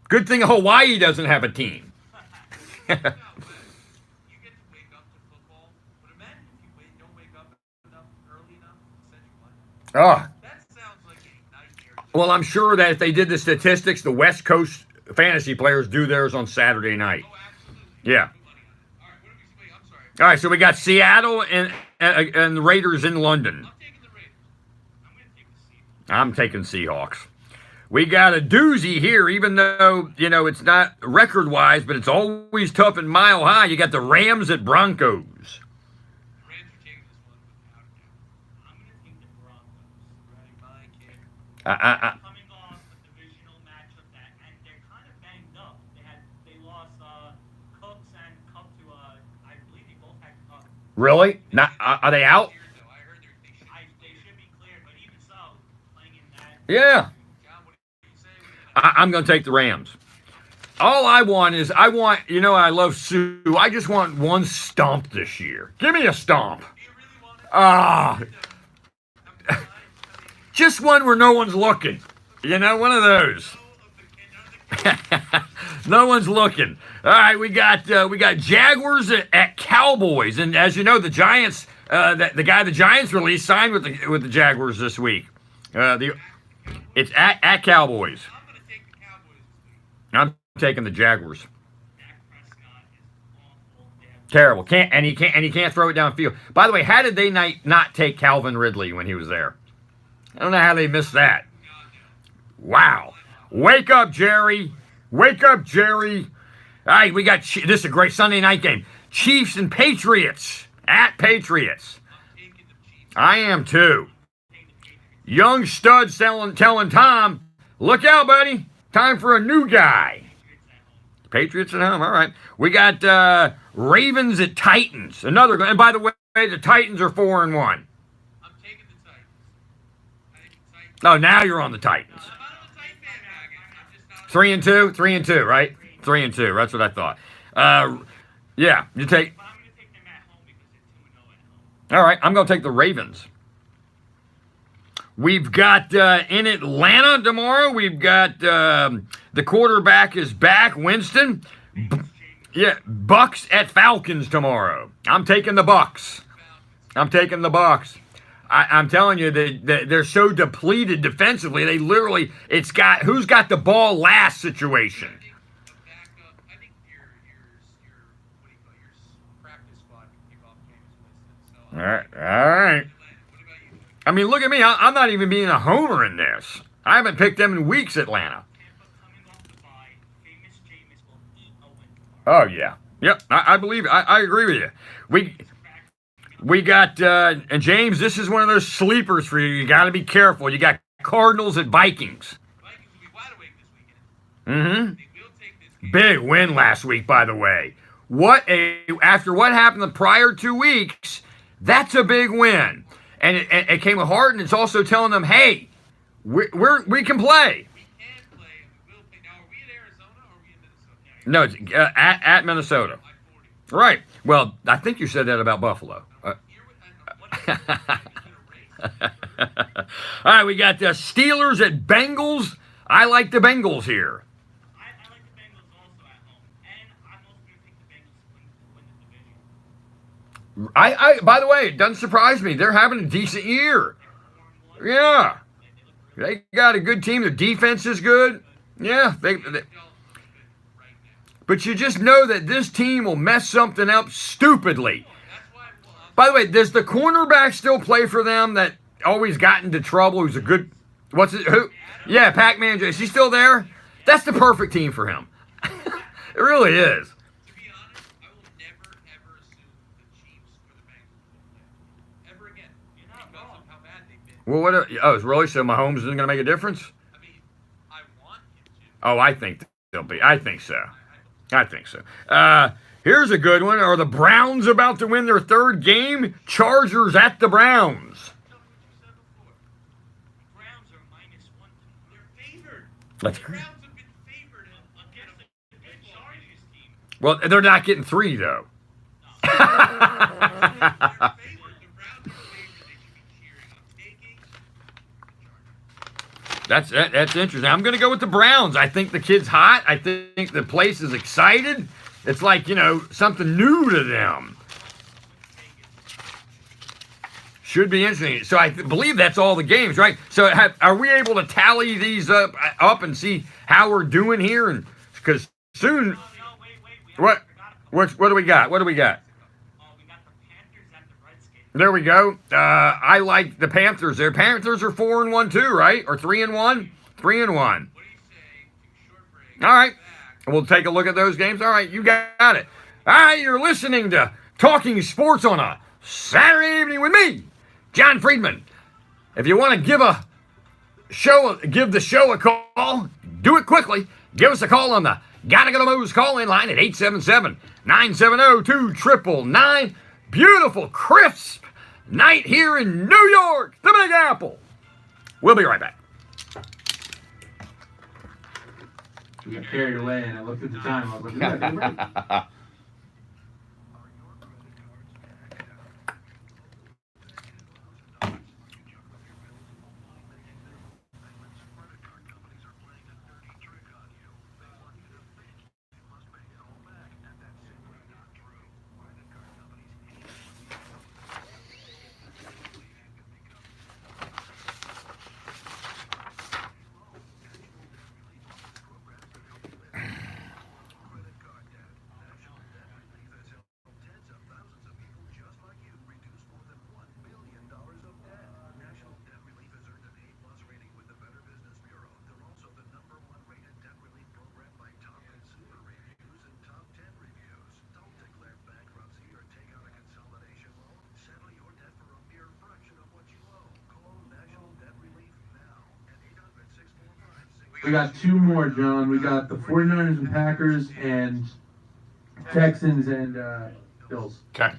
Good thing Hawaii doesn't have a team. Oh. Well, I'm sure that if they did the statistics, the West Coast fantasy players do theirs on Saturday night. Yeah. All right, so we got Seattle and the Raiders in London. I'm taking Seahawks. We got a doozy here, even though, it's not record-wise, but it's always tough and mile high. You got the Rams at Broncos. Coming off a divisional matchup and they're kind of banged up. They lost Cooks and Cup to I believe they both had Cup. Really? Not? Are they out? They should be cleared, but even so, playing in that. Yeah. I'm going to take the Rams. All I want, I love Sue. I just want one stomp this year. Give me a stomp. Just one where no one's looking. One of those. No one's looking. All right, we got Jaguars at Cowboys, and as you know, the Giants, the guy the Giants released signed with the Jaguars this week. It's at Cowboys. I'm taking the Jaguars. Terrible. He can't throw it downfield. By the way, how did they not take Calvin Ridley when he was there? I don't know how they missed that. Wow. Wake up, Jerry. Wake up, Jerry. All right, we got this is a great Sunday night game. Chiefs and Patriots at Patriots. I am too. Young stud telling Tom, look out, buddy. Time for a new guy. Patriots at home. All right. We got Ravens at Titans. Another. And by the way, the Titans are 4-1. I'm taking the Titans. I think the Titans. Oh, now you're on the Titans. I'm not on the Titan bandwagon. I'm just not. 3-2, 3-2, right? 3-2. That's what I thought. Yeah, you take. But I'm going to take them at home because they're 2-0 at home. All right, I'm going to take the Ravens. We've got in Atlanta tomorrow. We've got the quarterback is back, Winston. Yeah, Bucks at Falcons tomorrow. I'm taking the Bucks. I'm taking the Bucks. I'm telling you, they're so depleted defensively. They literally, it's got who's got the ball last situation. I think your what do you call it, your practice squad can kick off James Winston. So All right. what about you? I mean, look at me. I'm not even being a homer in this. I haven't picked them in weeks, Atlanta. Tampa coming off the bye. Famous Jameis will eat a win tomorrow. Oh, yeah. Yep, I believe it. I agree with you. We got, and James, this is one of those sleepers for you. You got to be careful. You got Cardinals at Vikings. Vikings will be wide awake this weekend. Mm-hmm. They will take this game. Big win last week, by the way. After what happened the prior 2 weeks, that's a big win. And it came with heart, and it's also telling them, hey, we can play. We can play and we will play. Now, are we in Arizona or are we in Minnesota? No, it's at Minnesota. I-40. Right. Well, I think you said that about Buffalo. All right, we got the Steelers at Bengals. I like the Bengals here. I like the Bengals also at home. And I'm also going to take the Bengals to win the division. I by the way, it doesn't surprise me. They're having a decent year. Yeah. They got a good team. Their defense is good. Yeah. But you just know that this team will mess something up stupidly. By the way, does the cornerback still play for them that always got into trouble? Who's a good, what's it? Who? Yeah, Pac-Man. Is he still there? That's the perfect team for him. It really is. To be honest, I will never, ever assume the Chiefs or the Bengals will play. Ever again. Because of how bad they've been. Well, what? Really? So Mahomes isn't going to make a difference? I mean, I want him to. Oh, I think they'll be. I think so. I think so. Here's a good one. Are the Browns about to win their third game? Chargers at the Browns. Tell me what you said before. The Browns are -1. They're favored. That's The great. Browns have been favored against a good Chargers team. Well, they're not getting 3, though. They're favored. The Browns are favored. They should be cheering. I'm taking the Chargers. That's interesting. I'm going to go with the Browns. I think the kid's hot. I think the place is excited. It's like, something new to them. Should be interesting. So I believe that's all the games, right? So are we able to tally these up and see how we're doing here? And because soon, No, wait. what do we got? What do we got? We got the Panthers and the Redskins. There we go. I like the Panthers. Their Panthers are 4-1 too, right? Or 3-1? 3-1. What do you say? Two short breaks. All right. Back. We'll take a look at those games. All right, you got it. All right, you're listening to Talking Sports on a Saturday evening with me, John Friedman. If you want to give the show a call, do it quickly. Give us a call on the Gotta Go to Moe's call-in line at 877-970-2999. Beautiful, crisp night here in New York, the Big Apple. We'll be right back. We got carried away, and I looked at the time. I was like, we gotta take a break. We got two more, John. We got the 49ers and Packers and Texans and Bills. Okay.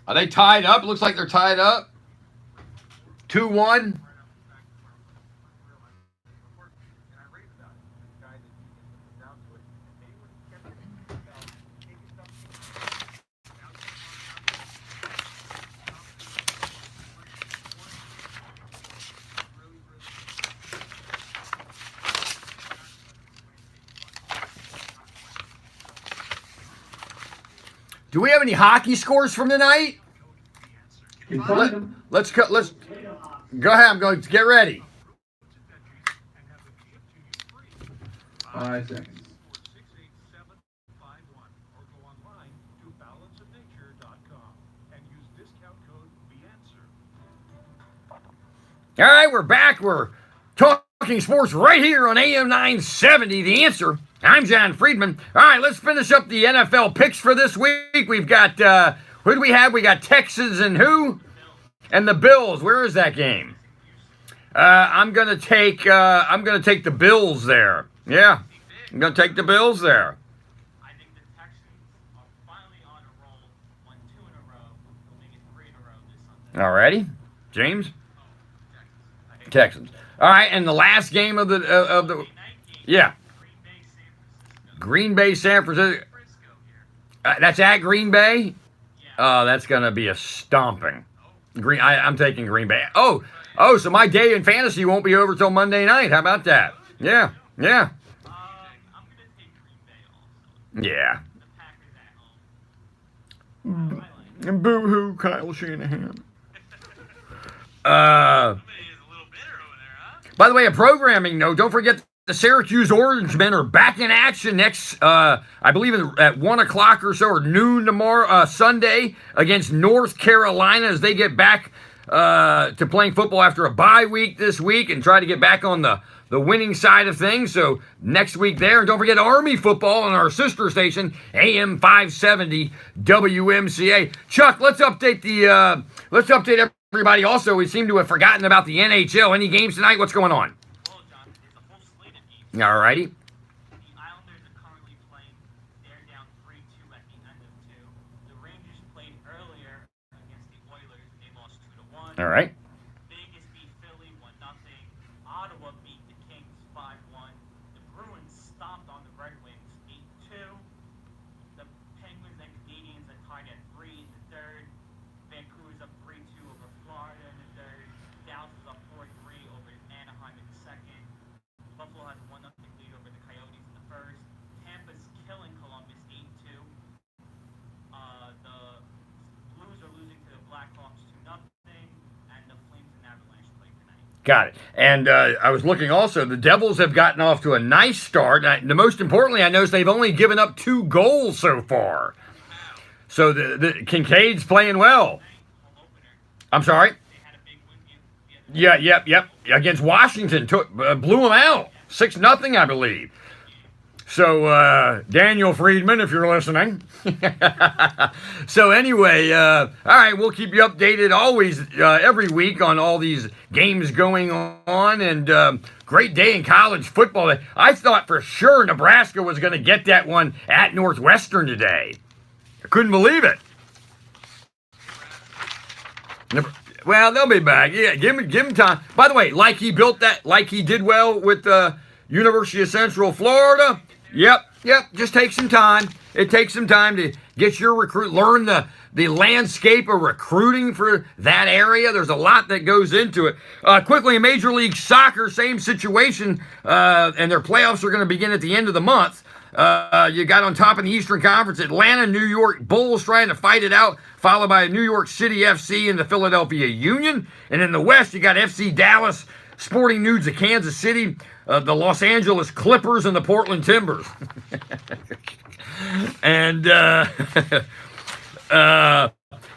Are they tied up? Looks like they're tied up. 2-1. Do we have any hockey scores from tonight? Let's go ahead. I'm going to get ready. 5 seconds. All right, we're back. We're talking sports right here on AM 970. The Answer. I'm John Friedman. All right, let's finish up the NFL picks for this week. We've got who do we have? We got Texans and who? And the Bills. Where is that game? I'm gonna take the Bills there. Yeah, I'm gonna take the Bills there. I think the Texans are finally on a roll. Won 2 in a row. They'll make it 3 in a row this Sunday. Alrighty, James. Texans. All right, and the last game of the yeah. Green Bay, San Francisco. That's at Green Bay. Oh, that's gonna be a stomping. I'm taking Green Bay. Oh, so my day in fantasy won't be over till Monday night. How about that? Yeah. I'm gonna take Green Bay also. Yeah. The Packers at home. And boo-hoo, Kyle Shanahan. By the way, a programming note, don't forget the Syracuse Orangemen are back in action next, I believe at 1 o'clock or so, or noon tomorrow, Sunday, against North Carolina as they get back to playing football after a bye week this week and try to get back on the winning side of things. So next week there. And don't forget Army football on our sister station, AM 570 WMCA. Chuck, let's update everybody. Also, we seem to have forgotten about the NHL. Any games tonight? What's going on? Well, John, it's a full slate of games. All righty. The Islanders are currently playing. They're down 3-2 at the end of 2. The Rangers played earlier against the Oilers, and they lost 2-1. All right. Vegas beat Philly 1-0. Ottawa beat the Kings 5-1. The Bruins stomped on the Red Wings 8-2. The Penguins and Canadiens are tied at 3 in the third. Vancouver's up 3-2 over Florida in the third. Dallas is up 4-3 over Anaheim in the second. Buffalo has a 1-0 lead over the Coyotes in the first. Tampa's killing Columbus 8-2. The Blues are losing to the Blackhawks 2-0. And the Flames and Avalanche play tonight. Got it. And I was looking also, the Devils have gotten off to a nice start. The most importantly, I noticed they've only given up 2 goals so far. So the Kincaid's playing well. I'm sorry? Yep. Against Washington, blew them out. 6-0, I believe. So, Daniel Friedman, if you're listening. So anyway, all right, we'll keep you updated always, every week on all these games going on. And great day in college football. I thought for sure Nebraska was going to get that one at Northwestern today. I couldn't believe it. Well, they'll be back. Yeah, give him time. By the way, like he did well with University of Central Florida. Yep. Just take some time. It takes some time to get your learn the landscape of recruiting for that area. There's a lot that goes into it. Quickly, in Major League Soccer, same situation, and their playoffs are going to begin at the end of the month. You got on top in the Eastern Conference, Atlanta, New York Bulls trying to fight it out, followed by New York City FC and the Philadelphia Union. And in the West, you got FC Dallas, Sporting Nudes of Kansas City, the Los Angeles Clippers, and the Portland Timbers.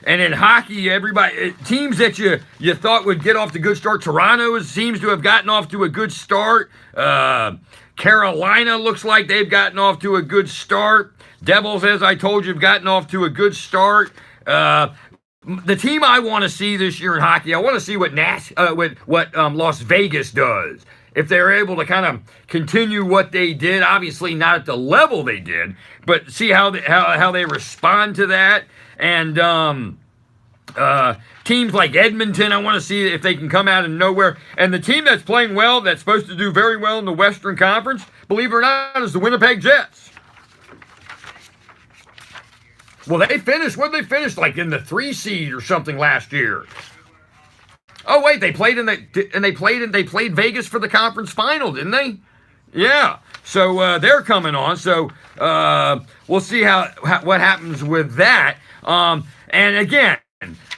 And in hockey, everybody teams that you thought would get off to a good start. Toronto seems to have gotten off to a good start. Carolina looks like they've gotten off to a good start. Devils, as I told you, have gotten off to a good start. The team I want to see this year in hockey, I want to see what Las Vegas does. If they're able to kind of continue what they did, obviously not at the level they did, but see how they respond to that. And teams like Edmonton, I want to see if they can come out of nowhere. And the team that's playing well, that's supposed to do very well in the Western Conference, believe it or not, is the Winnipeg Jets. Well, they finished. What did they finish? Like in the 3 seed or something last year. Oh wait, they played they played Vegas for the conference final, didn't they? Yeah. So they're coming on. So we'll see what happens with that. And again,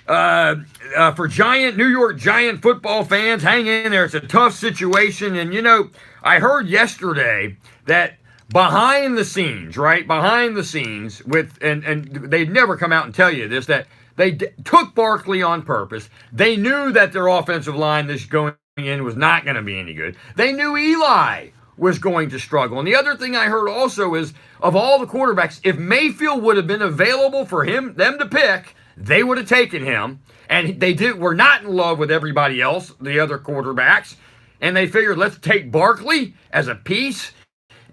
for New York Giant football fans, hang in there. It's a tough situation. And I heard yesterday that behind the scenes, and they'd never come out and tell you this, that they took Barkley on purpose. They knew that their offensive line this going in was not going to be any good. They knew Eli was going to struggle. And the other thing I heard also is, of all the quarterbacks, if Mayfield would have been available for them to pick, they would have taken him. And were not in love with everybody else, the other quarterbacks. And they figured, let's take Barkley as a piece,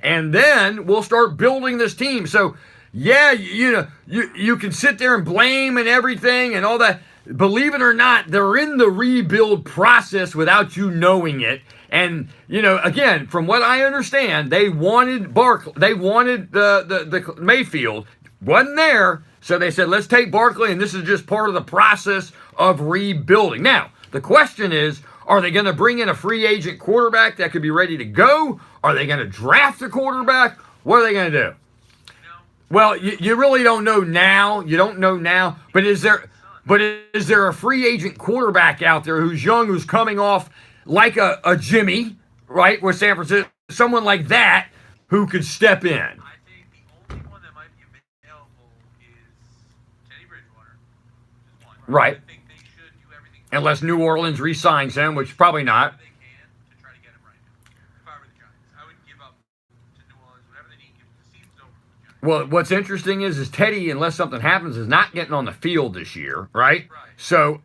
and then we'll start building this team. So, yeah, you can sit there and blame and everything and all that. Believe it or not, they're in the rebuild process without you knowing it. And, again, from what I understand, they wanted Barkley. They wanted the Mayfield. Wasn't there. So they said, let's take Barkley, and this is just part of the process of rebuilding. Now, the question is, are they going to bring in a free agent quarterback that could be ready to go? Are they going to draft a quarterback? What are they going to do? Well, you really don't know now. You don't know now. But is there a free agent quarterback out there who's young, who's coming off like a Jimmy, right, with San Francisco, someone like that who could step in? I think the only one that might be available is Teddy Bridgewater. Just one. Right. I think they should do everything. Unless New Orleans re-signs him, which probably not. They can to try to get him right now. If I were the Giants, I would give up to New Orleans whatever they need. The season's over for the Giants. Well, what's interesting is Teddy, unless something happens, is not getting on the field this year, right? So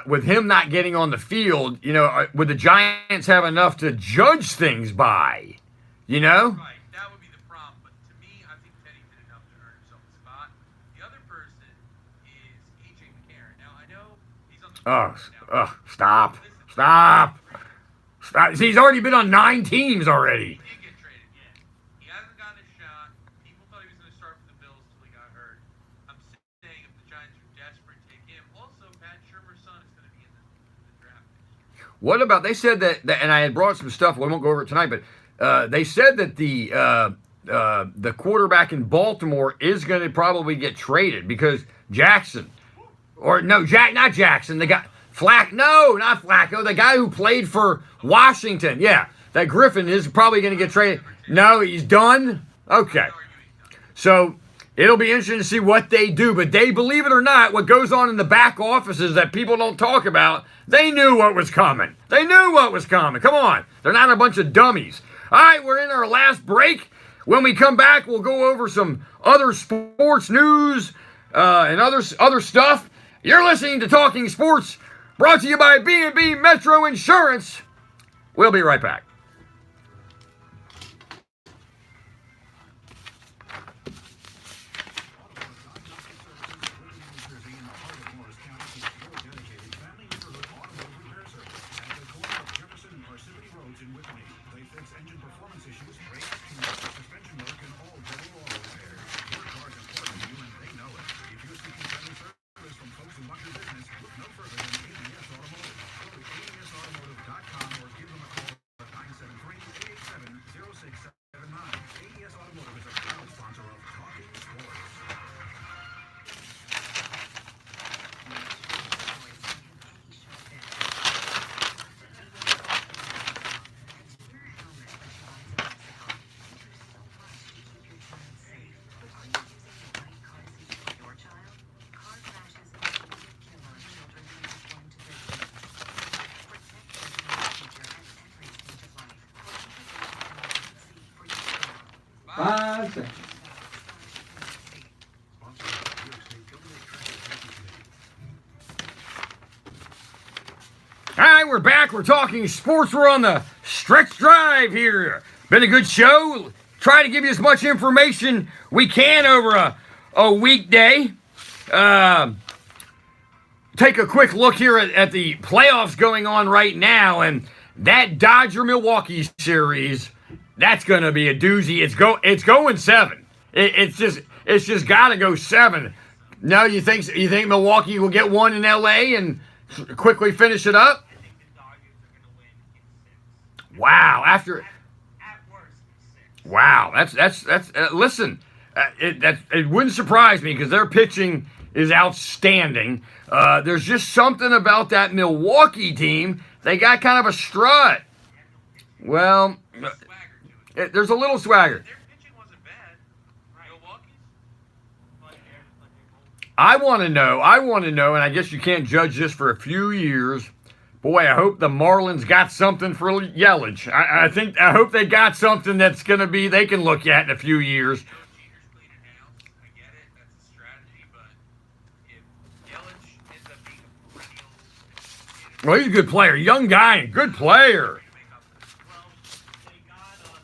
with him not getting on the field, would the Giants have enough to judge things by? Right, that would be the problem. But to me, I think Teddy did enough to earn himself a spot. The other person is A.J. McCarron. Now, I know he's on the Stop. See, he's already been on 9 teams already. He did get traded. He hasn't gotten a shot. People thought he was going to start for the Bills until he got hurt. I'm saying if the Giants are desperate, take him. Also, Pat Shermer's son is going to be in the draft next year. What about, they said that, and I had brought some stuff, we won't go over it tonight, but they said that the quarterback in Baltimore is going to probably get traded because not Jackson, the guy, not Flacco, the guy who played for Washington. Yeah, that Griffin is probably going to get traded. No, he's done? Okay. So it'll be interesting to see what they do, but they, believe it or not, what goes on in the back offices that people don't talk about, they knew what was coming. Come on. They're not a bunch of dummies. All right, we're in our last break. When we come back, we'll go over some other sports news and other stuff. You're listening to Talking Sports, brought to you by B&B Metro Insurance. We'll be right back. 5 seconds. Sponsored by New York State Government Transportation Committee. All right, we're back. We're talking sports. We're on the stretch drive here. Been a good show. Try to give you as much information we can over a weekday. Take a quick look here at the playoffs going on right now, and that Dodger-Milwaukee series, that's going to be a doozy. It's going 7. It's just got to go 7. No, you think Milwaukee will get one in LA and quickly finish it up? I think the Dodgers are going to win in 6. Wow! After At worst, 6. wow, that's listen. It wouldn't surprise me because their pitching is outstanding. There's just something about that Milwaukee team. They got kind of a strut. Well, there's a little swagger. Their pitching wasn't bad. Milwaukee's. I want to know, and I guess you can't judge this for a few years. Boy, I hope the Marlins got something for Yelich. I hope they got something that's going to be they can look at in a few years. Cheaters clean it out. I get it. That's a strategy. But if Yelich ends up being a perennial, Well, he's a good player, young guy, and good player. Well, they got Louis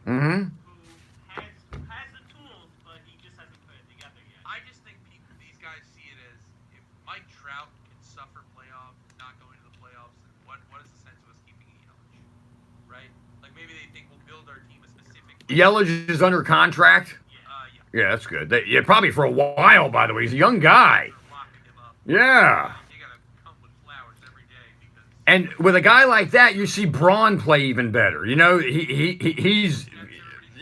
Mm-hmm. who has the tools, but he just hasn't put it together yet. I just think these guys see it as if Mike Trout can suffer not going to the playoffs, then what is the sense of us keeping Yelich, right? Like maybe they think we'll build our team a specific. Yelich is under contract. Yeah. Yeah, that's good. Probably for a while, by the way. He's a young guy. They're locking him up. Yeah. You gotta come with flowers every day because. And with a guy like that, you see Braun play even better. You know, he's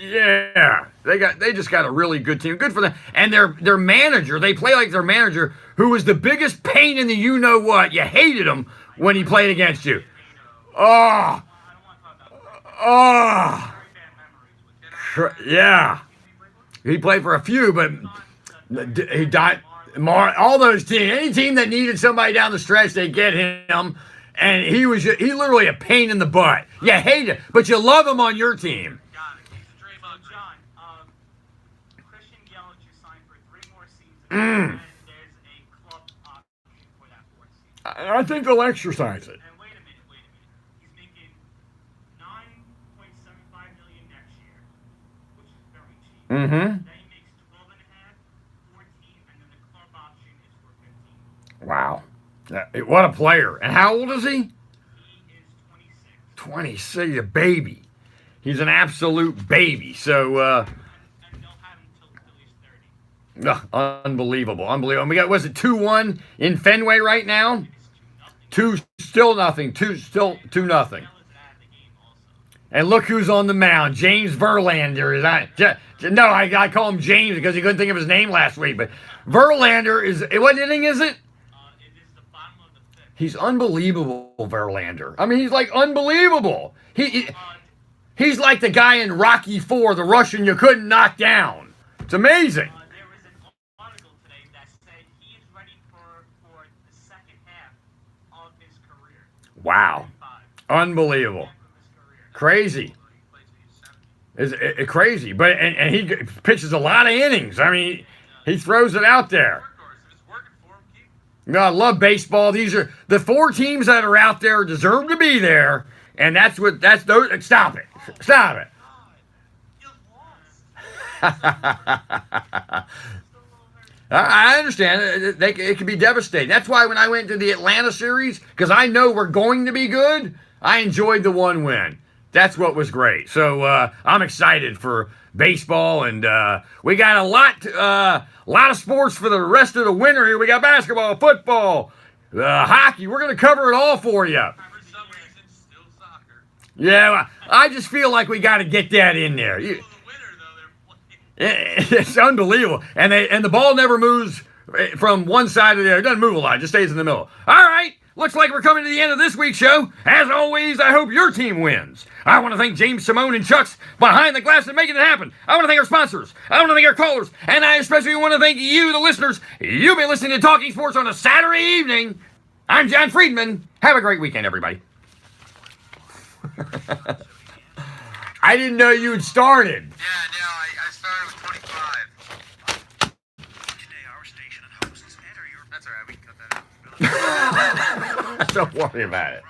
yeah. They just got a really good team. Good for them. And their manager, they play like their manager, who was the biggest pain in the you know what. You hated him when he played against you. Oh, oh, yeah. He played for a few, but he died. All those teams, any team that needed somebody down the stretch, they get him. And he literally a pain in the butt. You hate it, but you love him on your team. Got it. He's a Draymond So, Green. John, Christian Yelich is signed for 3 more seasons, Mm. and there's a club option for that 4th season. I think they'll exercise it. And wait a minute. He's making $9.75 million next year, which is very cheap. Mm-hmm. Then he makes 12.5, 14, and then the club option is for 15. Wow. What a player. And how old is he? He is 26. 26, a baby. He's an absolute baby. So, And they'll have him till he's 30. unbelievable. And we got, was it 2-1 in Fenway right now? It's 2-0. 2 still nothing. 2 still 2-0. Bell is out of the game also. And look who's on the mound. James Verlander is on. No, I call him James because he couldn't think of his name last week. But Verlander is, what inning is it? It is the bottom of the 5th. He's unbelievable, Verlander. I mean, he's like unbelievable. He's like the guy in Rocky IV, the Russian you couldn't knock down. It's amazing. There was an article today that said he is ready for the second half of his career. Wow. 5. Unbelievable. Half of his career. Crazy. It's crazy. But and he pitches a lot of innings. I mean, he throws it out there. Workhorse. If it's working for him, keep him. No, I love baseball. These are the 4 teams that are out there deserve to be there. And that's those. Stop it. Stop it. You lost. I understand. It can be devastating. That's why when I went to the Atlanta series, because I know we're going to be good, I enjoyed the 1 win. That's what was great. So I'm excited for baseball, and we got a lot of sports for the rest of the winter here. We got basketball, football, hockey. We're going to cover it all for you. For some reason, still soccer. Yeah, I just feel like we got to get that in there. Well, the winner, though, they're playing. It's unbelievable. And the ball never moves from one side to the other. It doesn't move a lot. It just stays in the middle. All right. Looks like we're coming to the end of this week's show. As always, I hope your team wins. I want to thank James Simone and Chuck's behind the glass and making it happen. I want to thank our sponsors. I want to thank our callers. And I especially want to thank you, the listeners. You've been listening to Talking Sports on a Saturday evening. I'm John Friedman. Have a great weekend, everybody. I didn't know you had started. Yeah, no, I started with 25. Today, our station and hosts enter your... That's alright, we can cut that out. Don't worry about it.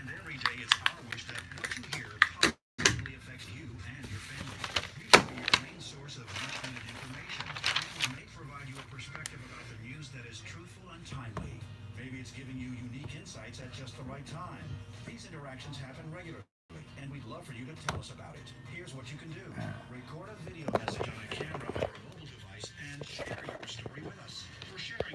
And every day, it's our wish that what you hear positively affects you and your family. We will be your main source of much-needed information, and we may provide you a perspective about the news that is truthful and timely. Maybe it's giving you unique insights at just the right time. These interactions happen regularly, and we'd love for you to tell us about it. Here's what you can do. Record a video message on a camera or a mobile device and share your story with us.